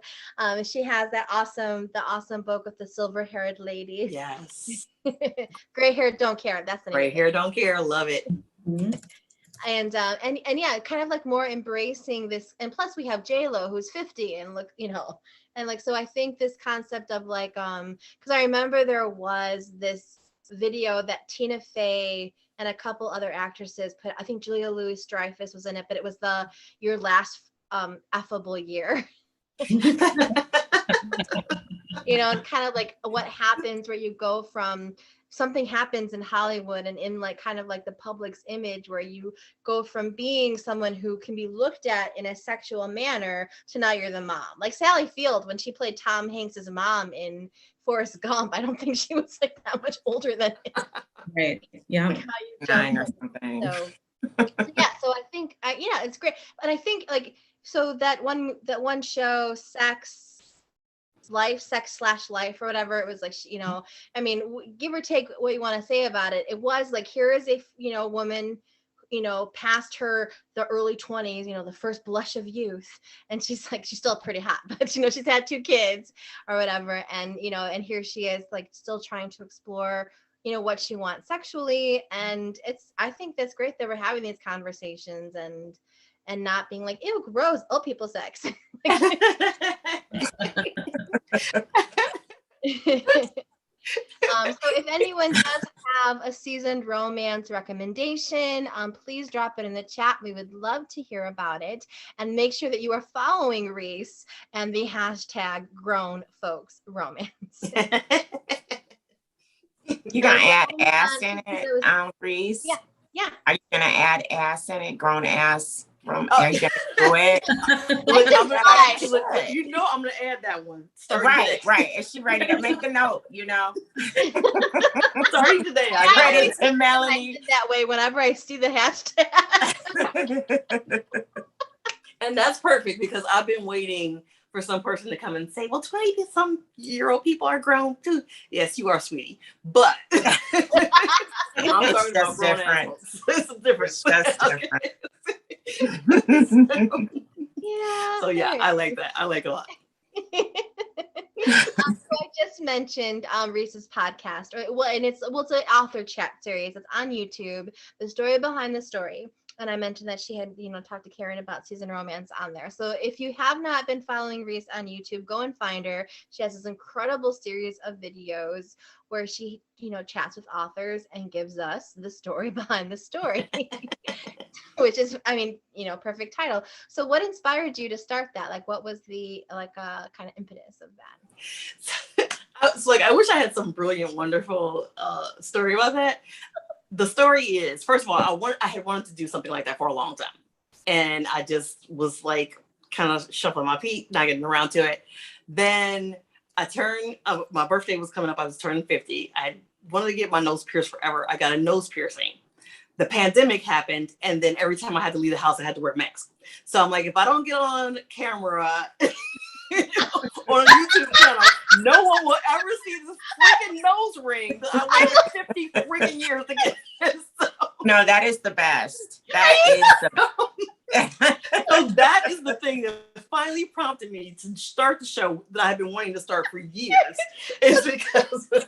She has the awesome book with the silver-haired ladies. Yes. Gray hair don't care. That's the name. Gray hair don't care. Love it. Mm-hmm. And kind of like more embracing this. And plus we have J-Lo who's 50 and look, and like, so I think this concept of like, because I remember there was this video that Tina Fey and a couple other actresses put. I think Julia Louis-Dreyfus was in it, but it was your last affable year. And kind of like what happens where you go from something happens in Hollywood and in like kind of like the public's image, where you go from being someone who can be looked at in a sexual manner to now you're the mom. Like Sally Field, when she played Tom Hanks's mom in Forrest Gump, I don't think she was like that much older than him. Right. Yeah. Like 9 or something. So I think it's great. But I think like, so that one show, Sex Life or whatever, it was like, I mean, give or take what you want to say about it, it was like, here is a woman past the early 20s, the first blush of youth, and she's still pretty hot, but she's had 2 kids or whatever, and and here she is like still trying to explore what she wants sexually. And I think that's great that we're having these conversations and not being like, ew, gross, old people sex. So if anyone does have a seasoned romance recommendation, please drop it in the chat. We would love to hear about it. And make sure that you are following Reese and the hashtag grown folks romance. You gonna add ass in it, Reese? Yeah. Are you gonna add ass in it? Grown ass. Are you gonna do it? I'm gonna add that one. Right. Is she ready to make a note? Starting today. I credit to Melanie. I did that way whenever I see the hashtag. And that's perfect, because I've been waiting for some person to come and say, well, 20-some-year-old people are grown too. Yes, you are, sweetie. But I'm It's talking about just grown different. adults. It's different. It's just different. Yeah. So yeah, very I like that. I like it a lot. So I just mentioned Reese's podcast, or well, and it's an author chat series. It's on YouTube. The story behind the story, and I mentioned that she had talked to Karen about season romance on there. So if you have not been following Reese on YouTube, go and find her. She has this incredible series of videos where she chats with authors and gives us the story behind the story. Which is, perfect title. So what inspired you to start that? Like, what was the kind of impetus of that? So like, I wish I had some brilliant, wonderful story about that. The story is, first of all, I had wanted to do something like that for a long time. And I just was like, kind of shuffling my feet, not getting around to it. Then I turned, my birthday was coming up. I was turning 50. I wanted to get my nose pierced forever. I got a nose piercing. The pandemic happened, and then every time I had to leave the house, I had to wear a mask. So I'm like, if I don't get on camera on a YouTube channel, no one will ever see this freaking nose ring that I waited 50 freaking years to get. So, No, that is the best. That is the so that is the thing that finally prompted me to start the show that I've been wanting to start for years. Is because this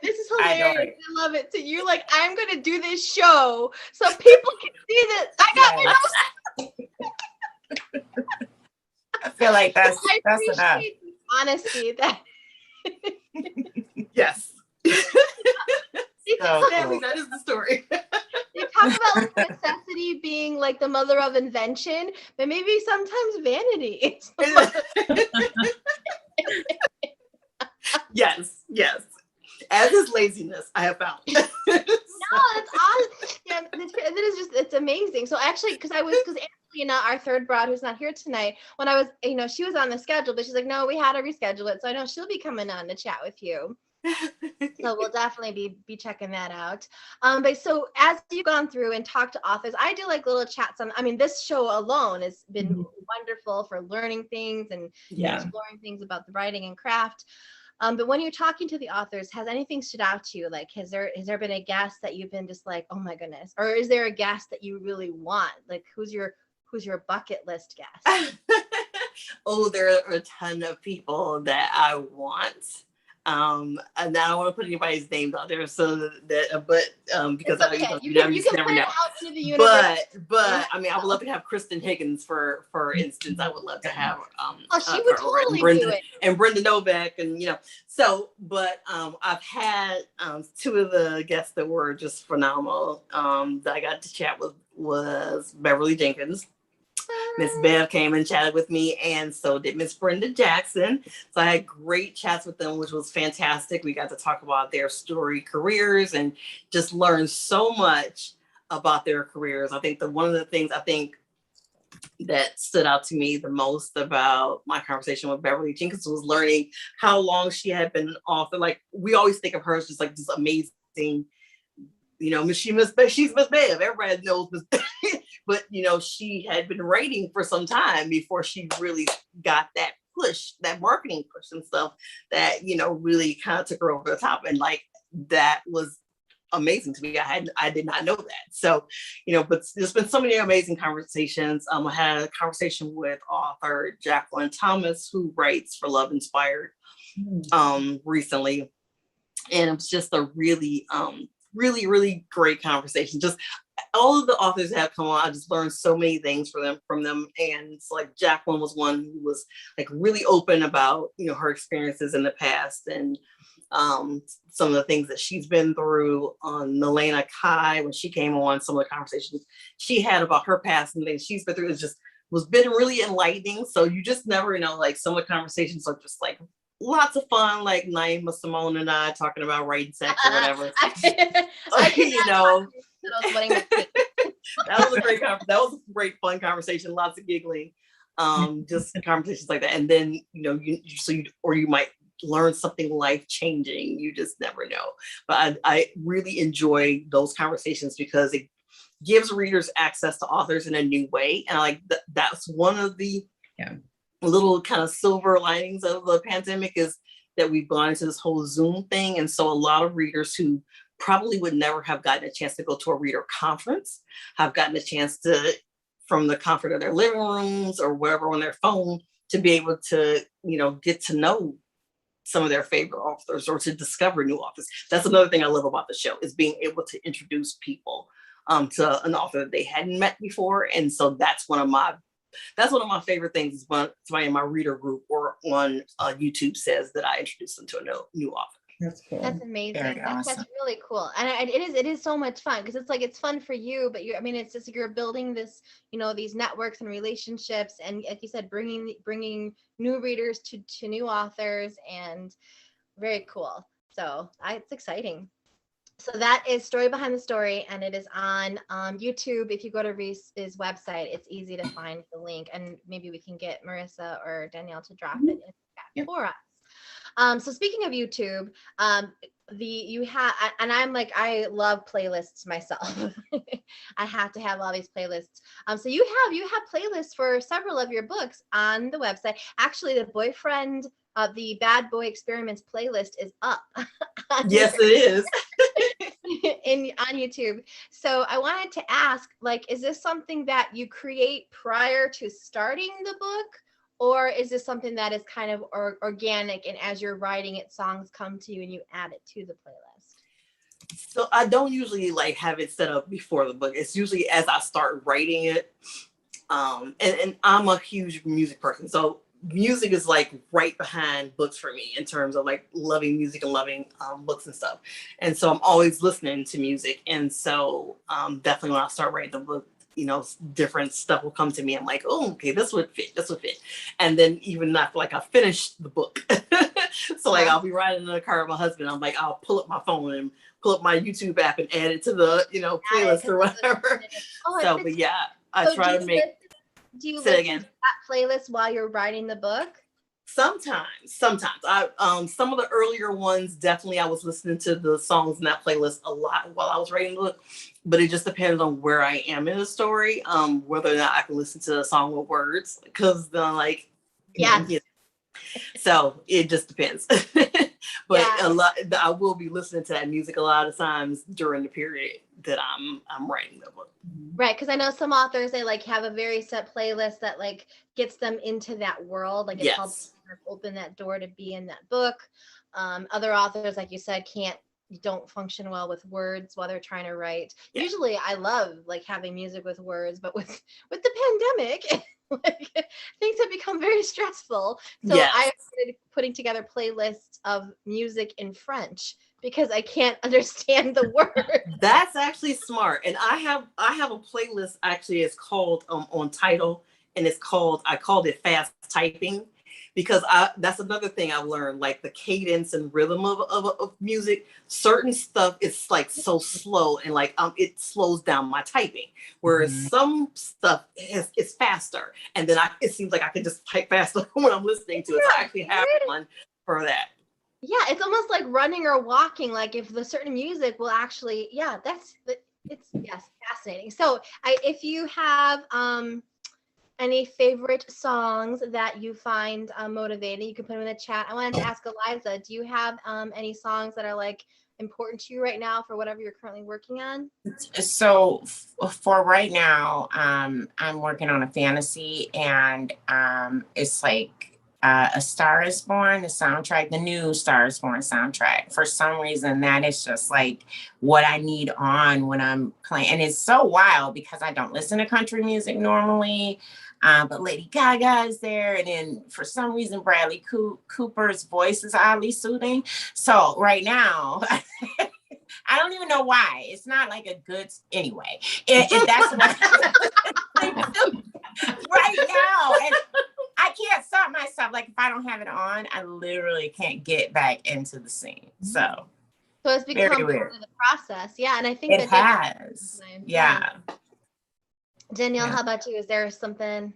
is hilarious. I love it. So you're like, I'm gonna do this show so people can see that I got my nose. I feel like that's enough. The honesty that. Yes. So Sadly, cool. that is the story. They talk about like necessity being like the mother of invention, but maybe sometimes vanity is the mother. Yes. As is laziness, I have found. No, it's awesome. Yeah, it's amazing. So actually, because Angelina, our third broad who's not here tonight, when I was, she was on the schedule, but she's like, no, we had to reschedule it. So I know she'll be coming on to chat with you. So we'll definitely be checking that out. But so as you've gone through and talked to authors, I do like little chats on, this show alone has been wonderful for learning things and exploring things about the writing and craft. But when you're talking to the authors, has anything stood out to you? Like, has there been a guest that you've been just like, oh my goodness, or is there a guest that you really want? Like, who's your bucket list guest? Oh, there are a ton of people that I want. And I don't want to put anybody's names out there, so that, because okay. You can never put know. it out into the universe. But I would love to have Kristen Higgins for instance. I would love to have she would totally do it. And Brenda Novak, and so. But I've had two of the guests that were just phenomenal. That I got to chat with was Beverly Jenkins. Miss Bev came and chatted with me, and so did Miss Brenda Jackson. So I had great chats with them, which was fantastic. We got to talk about their story careers and just learn so much about their careers. I think one of the things that stood out to me the most about my conversation with Beverly Jenkins was learning how long she had been an author. Like, we always think of her as just like this amazing, she's Miss Bev. Everybody knows Miss Bev. But, she had been writing for some time before she really got that push, that marketing push and stuff that, really kind of took her over the top. And like, that was amazing to me. I did not know that. So, but there's been so many amazing conversations. I had a conversation with author Jacqueline Thomas, who writes for Love Inspired recently. And it was just a really, really great conversation. Just all of the authors that have come on, I just learned so many things from them. And it's like Jacqueline was one who was like really open about, her experiences in the past and some of the things that she's been through. On Nalena Kai, when she came on, some of the conversations she had about her past and things she's been through was been really enlightening. So you just never know, like some of the conversations are just like lots of fun, like Naima Simone and I talking about writing sex or whatever. That was a great that was a great fun conversation, lots of giggling, just conversations like that. And then you might learn something life-changing. You just never know. But I really enjoy those conversations because it gives readers access to authors in a new way. And that's one of the little kind of silver linings of the pandemic is that we've gone into this whole Zoom thing. And so a lot of readers who probably would never have gotten a chance to go to a reader conference have gotten a chance to, from the comfort of their living rooms or wherever on their phone, to be able to, get to know some of their favorite authors or to discover new authors. That's another thing I love about the show, is being able to introduce people to an author that they hadn't met before. And so that's one of my favorite things, is when somebody in my reader group or on YouTube says that I introduced them to a new author. That's cool. That's amazing. Very That's awesome. really cool. And it is so much fun, because it's fun for you, but it's just, you're building this, these networks and relationships, and like you said, bringing new readers to new authors, and very cool. So it's exciting. So that is Story Behind the Story, and it is on YouTube. If you go to Reese's website, it's easy to find the link, and maybe we can get Marissa or Danielle to drop it in the chat for us. So speaking of YouTube, you have, and I love playlists myself. I have to have all these playlists. So you have playlists for several of your books on the website. Actually, the Bad Boy Experiments playlist is up. Yes, it is. On YouTube. So I wanted to ask, is this something that you create prior to starting the book? Or is this something that is kind of organic, and as you're writing it, songs come to you and you add it to the playlist? So I don't usually have it set up before the book. It's usually as I start writing it. And I'm a huge music person. So music is right behind books for me, in terms of loving music and loving books and stuff. And so I'm always listening to music. And so definitely when I start writing the book, different stuff will come to me. I'm like, oh, okay, this would fit. And then even after I finished the book, so I'll be riding in the car with my husband. I'm I'll pull up my phone and pull up my YouTube app and add it to the, playlist or whatever. But yeah, I try to make. Do you say listen again to that playlist while you're writing the book? Sometimes I some of the earlier ones, definitely I was listening to the songs in that playlist a lot while I was writing the book, but it just depends on where I am in the story, whether or not I can listen to a song with words, because then so it just depends. But I will be listening to that music a lot of times during the period that I'm writing the book. Right, because I know some authors, they have a very set playlist that gets them into that world. It helps open that door to be in that book. Other authors, like you said, don't function well with words while they're trying to write. Yeah. Usually I love having music with words, but with the pandemic, things have become very stressful. So I started putting together playlists of music in French, because I can't understand the word. That's actually smart. And I have a playlist, actually, it's called on Tidal, and I called it fast typing, because that's another thing I've learned, the cadence and rhythm of music. Certain stuff is so slow, and it slows down my typing, whereas some stuff is faster, and then it seems like I can just type faster when I'm listening to it. So I actually have one for that. Yeah, it's almost like running or walking. If the certain music will actually, it's fascinating. So if you have any favorite songs that you find motivating, you can put them in the chat. I wanted to ask Eliza, do you have any songs that are important to you right now for whatever you're currently working on? So for right now, I'm working on a fantasy, and it's A Star is Born, the soundtrack, the new Star is Born soundtrack. For some reason, that is just what I need on when I'm playing. And it's so wild, because I don't listen to country music normally, but Lady Gaga is there. And then for some reason, Bradley Cooper's voice is oddly soothing. So right now, I don't even know why. It's not a good, anyway. That's what right now. And I can't stop myself. If I don't have it on, I literally can't get back into the scene. So it's become part of the process. Yeah. And I think it has. Yeah. Danielle, how about you? Is there something?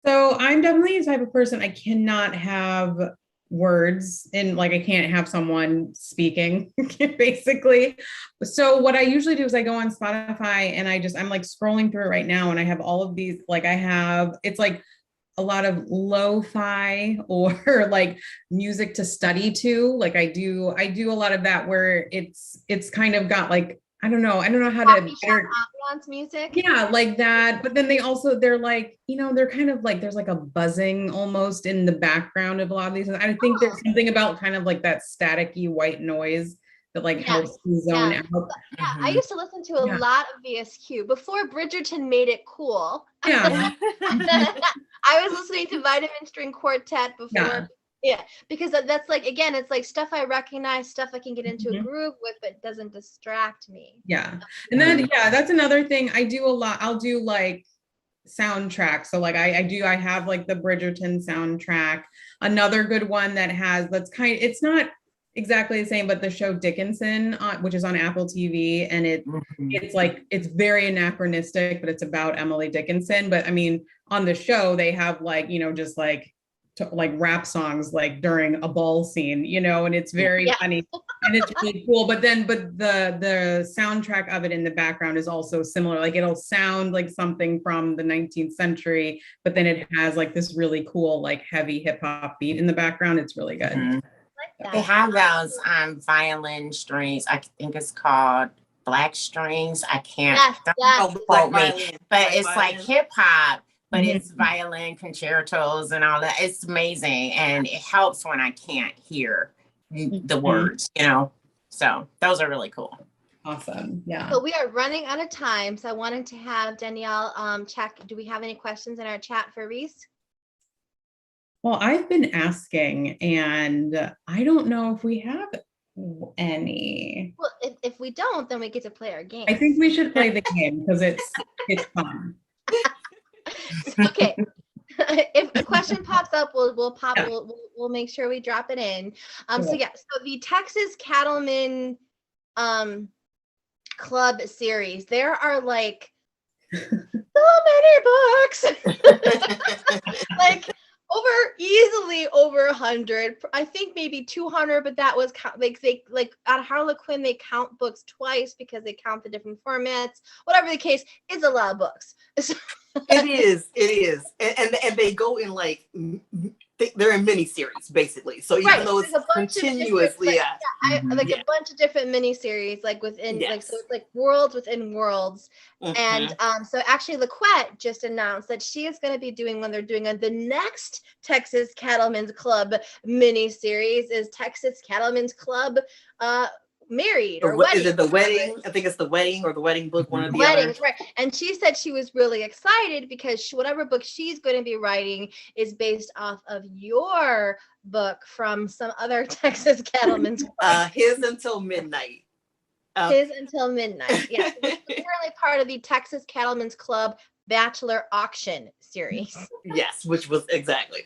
So I'm definitely the type of person, I cannot have words, and I can't have someone speaking basically. So what I usually do is I go on Spotify, and I'm scrolling through it right now, and I have all of these, it's a lot of lo-fi or like music to study to. Like I do a lot of that where it's kind of got like, I don't know how to Coffee shop ambiance music. yeah, like that. But then they're like, they're kind of like, there's like a buzzing almost in the background of a lot of these. I think there's something about kind of like that staticky white noise that like helps you zone out. Yeah, I used to listen to a lot of VSQ before Bridgerton made it cool. Yeah. I was listening to Vitamin String Quartet before. Yeah, because that's like, again, it's like stuff I recognize, stuff I can get into a groove with, but doesn't distract me. Yeah. And then, that's another thing I do a lot. I'll do like soundtrack. So like I have like the Bridgerton soundtrack. Another good one it's not exactly the same, but the show Dickinson, which is on Apple TV, and it's like, it's very anachronistic, but it's about Emily Dickinson. But I mean, on the show, they have like, just like rap songs like during a ball scene, and it's very funny and it's really cool. But the soundtrack of it in the background is also similar. Like it'll sound like something from the 19th century, but then it has like this really cool, like heavy hip hop beat in the background. It's really good. They have those violin strings. I think it's called black strings. I can't quote me, but it's like hip hop. But it's violin concertos and all that. It's amazing. And it helps when I can't hear the words, So those are really cool. Awesome. Yeah. So we are running out of time. So I wanted to have Danielle check. Do we have any questions in our chat for Reese? Well, I've been asking and I don't know if we have any. Well, if we don't, then we get to play our game. I think we should play the game because it's fun. Okay. If a question pops up, we'll make sure we drop it in. So the Texas Cattlemen Club series, there are like so many books. Like easily over 100. I think maybe 200, but that was like at Harlequin they count books twice because they count the different formats. Whatever the case, it's a lot of books. It is, and they go in like they're in mini series basically. So even though it's continuously, a bunch of different mini series like within so it's like worlds within worlds. And so actually LaQuette just announced that she is going to be doing when they're doing the next Texas Cattlemen's Club mini series is Texas Cattlemen's Club Married or Wedding. Is it the wedding? I think it's the wedding or the wedding book, one of the Weddings, right? And she said she was really excited because whatever book she's going to be writing is based off of your book from some other Texas Cattlemen's Club. His Until Midnight. His Until Midnight. Yes, this is currently part of the Texas Cattlemen's Club Bachelor Auction series. Yes, which was exactly.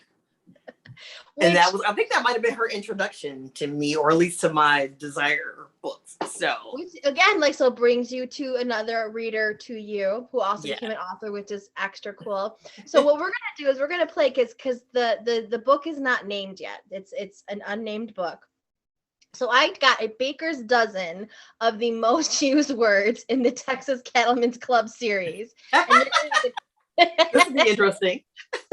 And that was, I think that might have been her introduction to me, or at least to my desire books. So which, again, so brings you to another reader to you who also became an author, which is extra cool. So what we're gonna do is we're gonna play because the book is not named yet. It's an unnamed book. So I got a baker's dozen of the most used words in the Texas Cattlemen's Club series. This will be interesting.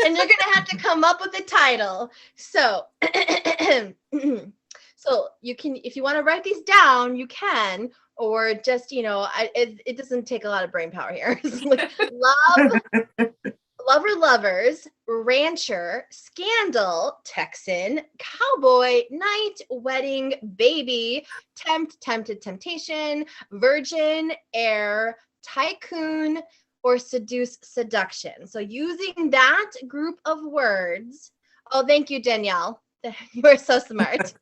And you're gonna have to come up with a title. So so you can, if you want to write these down, you can, or just it doesn't take a lot of brain power here. Lover, lovers, rancher, scandal, Texan, cowboy, night, wedding, baby, tempted, temptation, virgin, heir, tycoon, or seduce, seduction. So using that group of words, thank you, Danielle. You are so smart.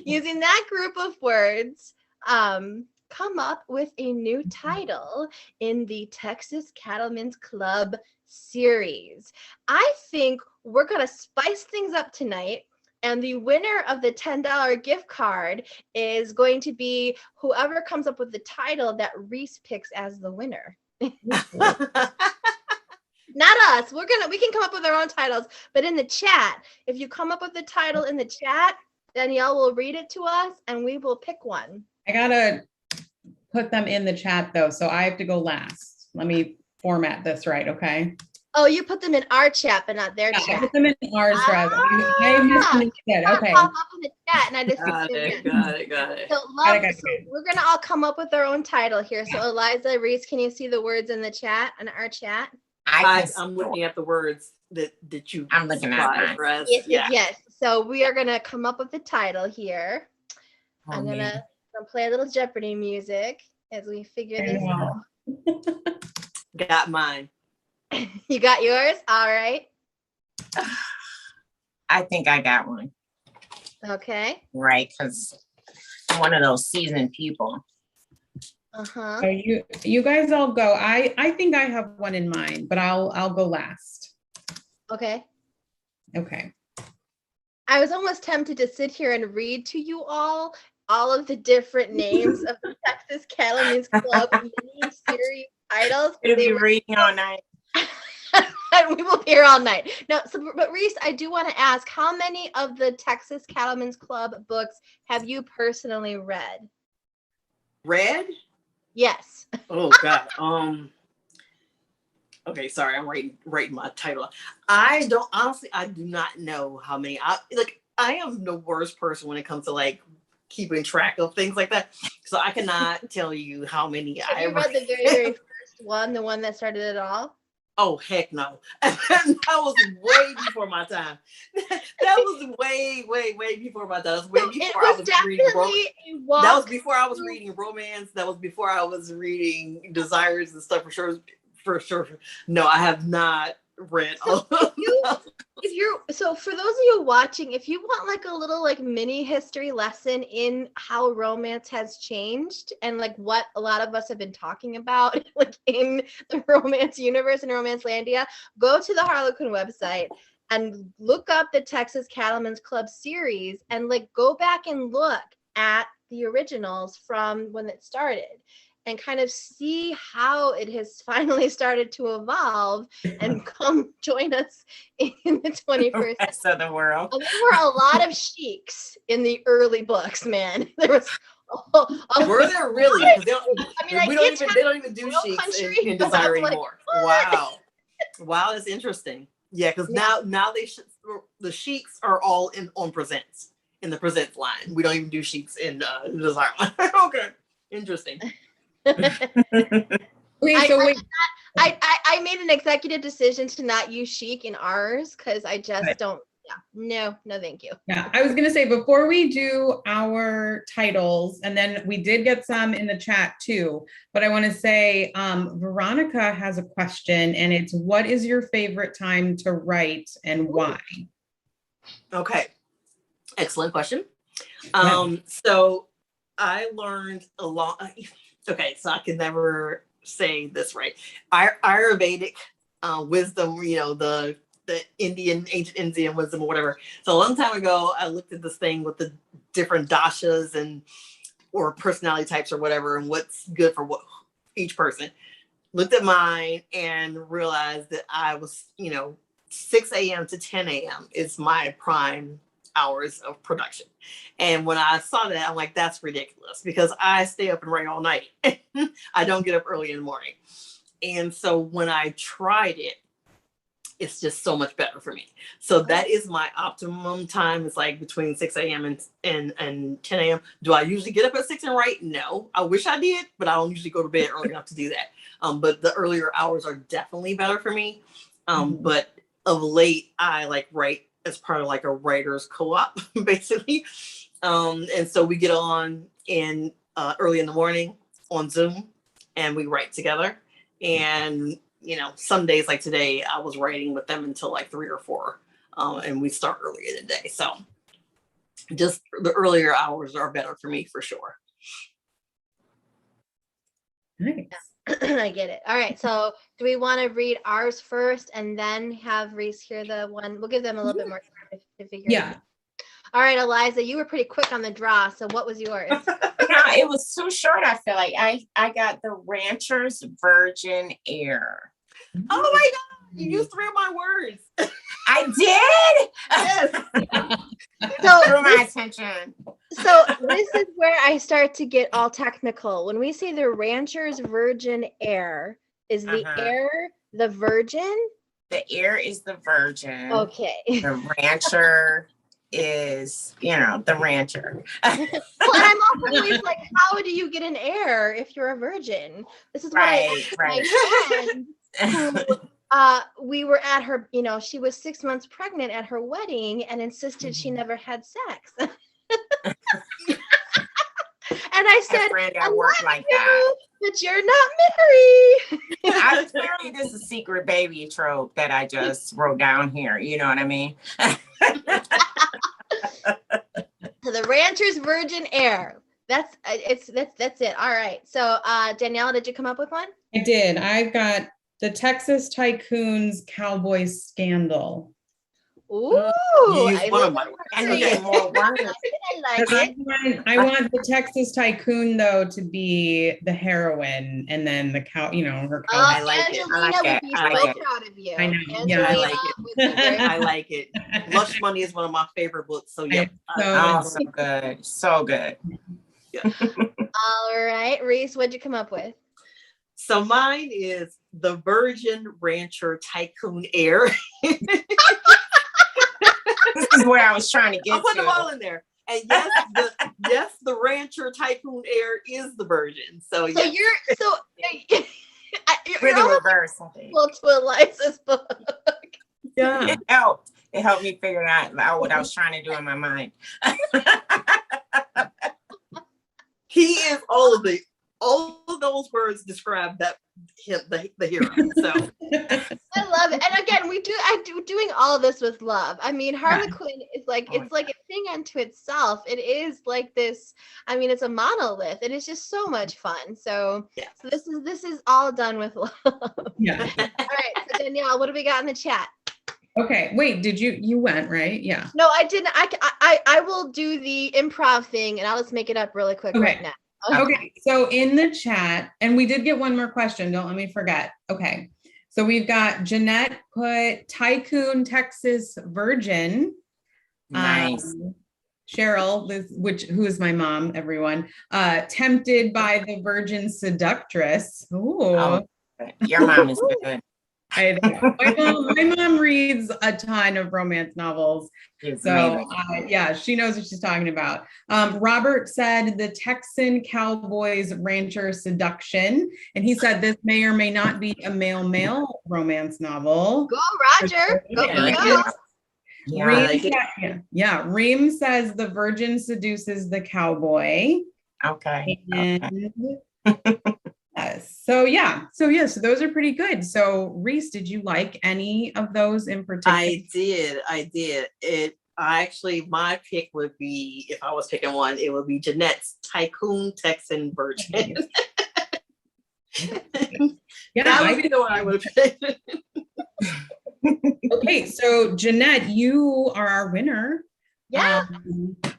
Using that group of words, come up with a new title in the Texas Cattlemen's Club series. I think we're going to spice things up tonight. And the winner of the $10 gift card is going to be whoever comes up with the title that Reese picks as the winner. Not us. We can come up with our own titles, but in the chat, if you come up with the title in the chat, Danielle will read it to us and we will pick one. I gotta put them in the chat though, so I have to go last. Let me format this right, okay? Oh, you put them in our chat, but not their Yeah, I chat. put them in ours, Roz. I misunderstood. Okay. Pop up in the chat, and I just Got assumed it. it. Got it. Got it. So, we're gonna all come up with our own title here. So, Eliza, Reese, can you see the words in the chat, in our chat? I'm looking at the words that you. I'm looking at mine. Russ. Yes. So we are gonna come up with the title here. Oh, I'm gonna man. play a little Jeopardy music as we figure this out. Got mine. You got yours? All right. I think I got one. Okay. Right, because I'm one of those seasoned people. Uh-huh. So you guys all go. I think I have one in mind, but I'll go last. Okay. Okay. I was almost tempted to sit here and read to you all of the different names of the Texas Cattlemen's Club mini series titles. It'll be reading all night. And we will be here all night. No, but Reese, I do want to ask, how many of the Texas Cattlemen's Club books have you personally read? Read? Yes. Oh God. Okay, sorry, I'm writing my title. I do not know how many. I am the worst person when it comes to like keeping track of things like that. So I cannot tell you how many Have I you read the very first one, the one that started it all? Oh heck no. That was way before my time. That was way before my time. That was way before I was reading romance. That was before I was reading romance. That was before I was reading desires and stuff for sure. No, I have not read all of them. So for those of you watching, if you want like a little like mini history lesson in how romance has changed and like what a lot of us have been talking about like in the romance universe and Romance Landia, go to the Harlequin website and look up the Texas Cattlemen's Club series and like go back and look at the originals from when it started and kind of see how it has finally started to evolve and come join us in the 21st Rest of the world. There were a lot of sheiks in the early books, man. There was. Were there really? They don't even do sheiks in Desire anymore. Wow, that's interesting. Yeah, because now the sheiks are all on Presents in the Presents line. We don't even do sheiks in Desire line. Okay, interesting. I made an executive decision to not use chic in ours because I just don't. Yeah, no, thank you. Yeah, I was gonna say before we do our titles, and then we did get some in the chat too. But I want to say, Veronica has a question, and it's, what is your favorite time to write and why? Okay, excellent question. Yeah. So I learned a lot. Okay, so I can never say this right. Ayurvedic wisdom, the ancient Indian wisdom or whatever. So a long time ago, I looked at this thing with the different dashas or personality types or whatever, and what's good for each person. Looked at mine and realized that I was, 6 a.m. to 10 a.m. is my prime hours of production. And when I saw that, I'm like, that's ridiculous because I stay up and write all night. I don't get up early in the morning. And so when I tried it, it's just so much better for me. So that is my optimum time. It's like between 6 a.m. and 10 a.m. Do I usually get up at 6 and write? No. I wish I did, but I don't usually go to bed early enough to do that. But the earlier hours are definitely better for me. But of late, I like write as part of like a writer's co-op, basically. And so we get on in early in the morning on Zoom and we write together. And, some days like today, I was writing with them until like 3 or 4. And we start early in the day. So just the earlier hours are better for me for sure. Nice. I get it. All right. So do we want to read ours first and then have Reese hear the one? We'll give them a little bit more time to figure it out. All right, Eliza, you were pretty quick on the draw. So what was yours? It was too short. I feel like I got the Rancher's Virgin Air. Oh my God. You used 3 of my words. I did? Yes. So through my attention. So this is where I start to get all technical. When we say the Rancher's Virgin Air, is the air the virgin The heir is the virgin. Okay. The rancher is, the rancher. Well, and I'm also always like, how do you get an heir if you're a virgin? This is what I asked my friend who we were at her, she was 6 months pregnant at her wedding and insisted she never had sex. And I said, I work like that. But you're not married. Clearly, this is a secret baby trope that I just wrote down here. You know what I mean? So the rancher's virgin heir. That's it. All right. So Daniela, did you come up with one? I did. I've got the Texas Tycoons Cowboy Scandal. Ooh, I more words. I like it. I want the Texas Tycoon though to be the heroine, and then the cow, her cow. I like it. Angelina would be so proud of you. I know. Angelina I like it. would be very I like it. Lush Money is one of my favorite books. So yeah. So good. So good. Yeah. All right, Reese, what'd you come up with? So mine is the Virgin Rancher Tycoon Heir. This is where I was trying to get I'll put to. them all in there. And yes, the Rancher Tycoon Heir is the virgin. So So yeah. We're you're the almost reverse, I think. equal to Eliza's book. Yeah. It helped. It helped me figure out what I was trying to do in my mind. He is all of those words describe the hero. So I love it. And again, I do doing all of this with love. I mean, Harlequin is like, it's like a thing unto itself. It is like this, I mean, it's a monolith. It is just so much fun. So, yeah. so this is all done with love. Yeah. All right. So Danielle, what do we got in the chat? Okay. Wait, you went, right? Yeah. No, I didn't. I will do the improv thing and I'll just make it up really quick right now. Okay, so in the chat, and we did get one more question. Don't let me forget. Okay, so we've got Jeanette put Tycoon Texas Virgin. Nice. Cheryl, who is my mom, everyone, tempted by the Virgin Seductress. Ooh. Oh, your mom is good. My mom reads a ton of romance novels. So yeah, she knows what she's talking about. Robert said the Texan Cowboys Rancher Seduction. And he said this may or may not be a male romance novel. Go, Roger. Go. Yeah. Reem says the virgin seduces the cowboy. Okay. And so those are pretty good. So Reese, did you like any of those in particular? I did. My pick would be, if I was picking one, it would be Jeanette's Tycoon Texan Virgin. Yeah, that would be the one I would pick. Okay, so Jeanette, you are our winner. Yeah.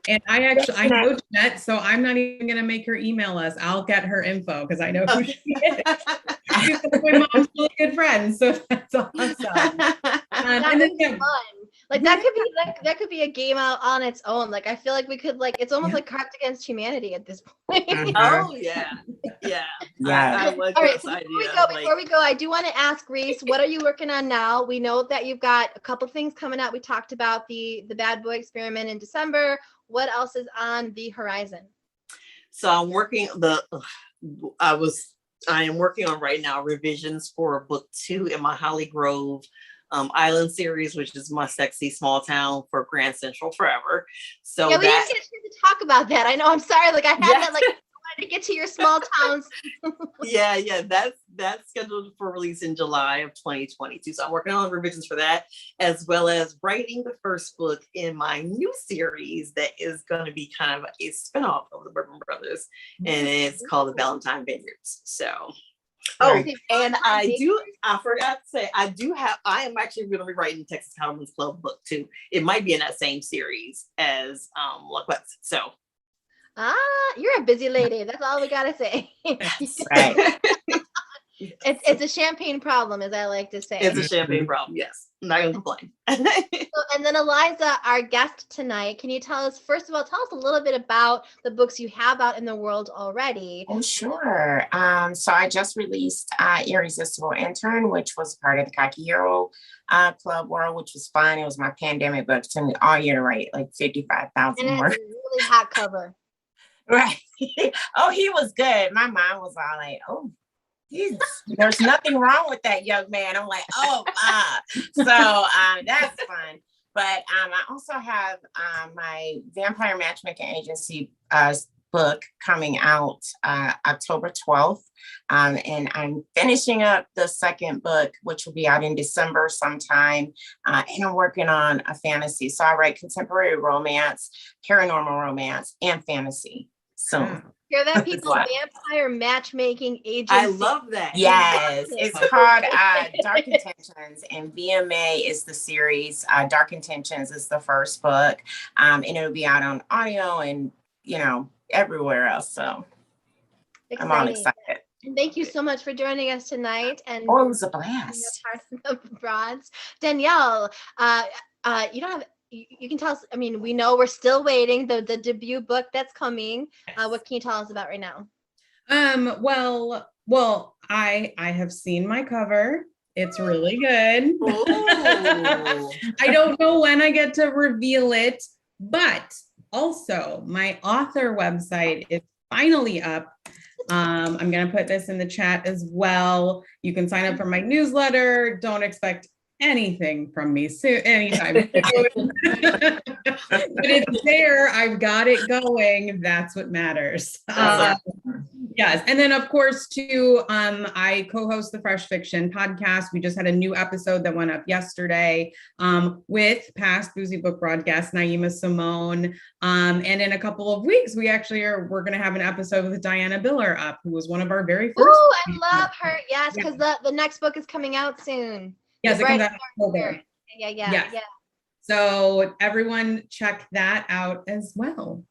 And I know Jeanette, so I'm not even gonna make her email us. I'll get her info because I know who she is. She's my mom's really good friend, so that's awesome. That would be fun. Like that could be a game out on its own. Like I feel like we could it's almost like Cards Against Humanity at this point. Oh yeah. I like all right, this so idea. before we go, I do want to ask Reese, what are you working on now? We know that you've got a couple things coming out. We talked about the Bad Boy Experiment in December. What else is on the horizon? So I'm working I am working on right now revisions for book 2 in my Holly Grove Island series, which is my sexy small town for Grand Central Forever. So yeah, we didn't get a chance to talk about that. I know. I'm sorry. Like I had that. Like I wanted to get to your small towns. yeah. That's scheduled for release in July of 2022. So I'm working on revisions for that, as well as writing the first book in my new series that is going to be kind of a spinoff of the Bourbon Brothers, and it's called the Valentine Vineyards. So. Oh, and I forgot to say, I am actually going to be writing Texas Cattlemen's Club book 2. It might be in that same series as West. So. You're a busy lady. That's all we got to say. Right. It's a champagne problem, as I like to say. It's a champagne problem. Yes. I'm not going to complain. So, and then Eliza, our guest tonight, can you tell us, first of all, tell us a little bit about the books you have out in the world already? Oh, sure. So I just released Irresistible Intern, which was part of the Cocky Hero Club world, which was fun. It was my pandemic book. It took me all year to write like 55,000 And words. it's a really hot cover. Right. Oh, he was good. My mom was all like, oh, there's nothing wrong with that young man. I'm like, oh, so that's fun. But I also have my vampire matchmaking agency book coming out October 12th. And I'm finishing up the second book, which will be out in December sometime. And I'm working on a fantasy. So I write contemporary romance, paranormal romance, and fantasy. So Hear that, people? Vampire matchmaking agency. I love that. yes, it's called Dark Intentions, and VMA is the series. Dark Intentions is the first book, and it'll be out on audio and everywhere else. So Exciting. I'm all excited. And thank you so much for joining us tonight. And it was a blast. Broads. Danielle, you don't have. You can tell us, I mean, we know we're still waiting, the debut book that's coming. What can you tell us about right now? Well, I have seen my cover. It's really good. I don't know when I get to reveal it, but also my author website is finally up. I'm going to put this in the chat as well. You can sign up for my newsletter. Don't expect anything from me soon, anytime soon. But it's there. I've got it going. That's what matters. Yes. And then of course too, I co-host the Fresh Fiction podcast. We just had a new episode that went up yesterday with past Boozy Book broadcast Naima Simone. And in a couple of weeks, we're going to have an episode with Diana Biller up, who was one of our very first. Oh, I love her. Yes, because the next book is coming out soon. Yes, it comes out in October. Yeah. So everyone check that out as well.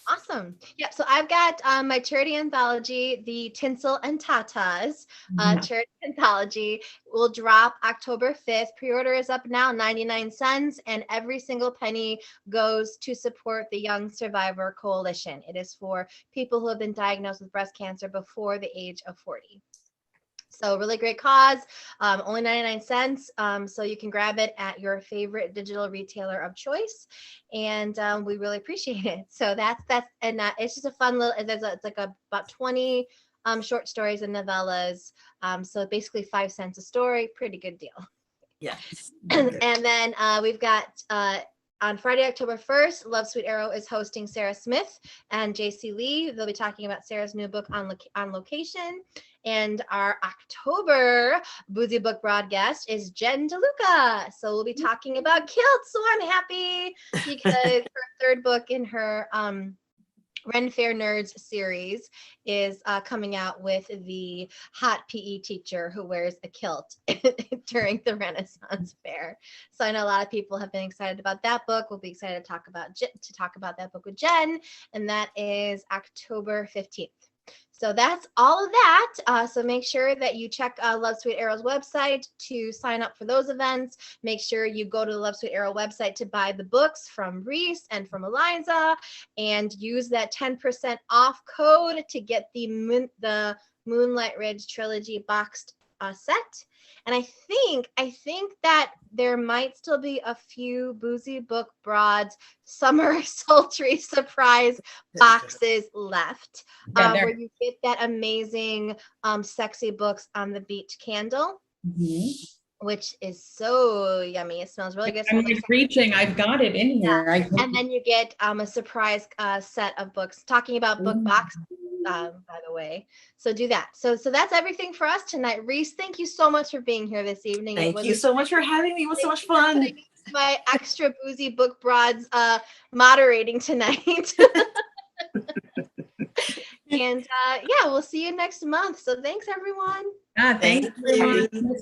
Awesome. Yeah. So I've got my charity anthology, the Tinsel and Tatas charity anthology, will drop October 5th. Pre-order is up now, 99 cents, and every single penny goes to support the Young Survivor Coalition. It is for people who have been diagnosed with breast cancer before the age of 40. So really great cause, only 99 cents. So you can grab it at your favorite digital retailer of choice. And we really appreciate it. So it's just a fun little, it's like about 20 short stories and novellas. So basically 5 cents a story, pretty good deal. Yes. And then we've got, on Friday, October 1st, Love Sweet Arrow is hosting Sarah Smith and JC Lee. They'll be talking about Sarah's new book on location. And our October Boozy Book broadcast is Jen DeLuca. So we'll be talking about kilts. So I'm happy because her third book in her Ren Fair Nerds series is coming out with the hot PE teacher who wears a kilt during the Renaissance Fair. So I know a lot of people have been excited about that book. We'll be excited to talk about that book with Jen, and that is October 15th. So that's all of that. So make sure that you check Love Sweet Arrow's website to sign up for those events. Make sure you go to the Love Sweet Arrow website to buy the books from Reese and from Eliza, and use that 10% off code to get the Moonlight Ridge trilogy boxed set. And I think that there might still be a few Boozy Book Broads summer sultry surprise boxes left, where you get that amazing sexy books on the beach candle, which is so yummy. It smells really good. I'm like reaching. I've got it in here. And then you get a surprise set of books talking about book boxes. By the way, so do that. So that's everything for us tonight. Reese, thank you so much for being here this evening. Thank you so much for having me. It was so much fun. My extra Boozy Book Broads moderating tonight. And we'll see you next month. So thanks everyone. Thanks everyone.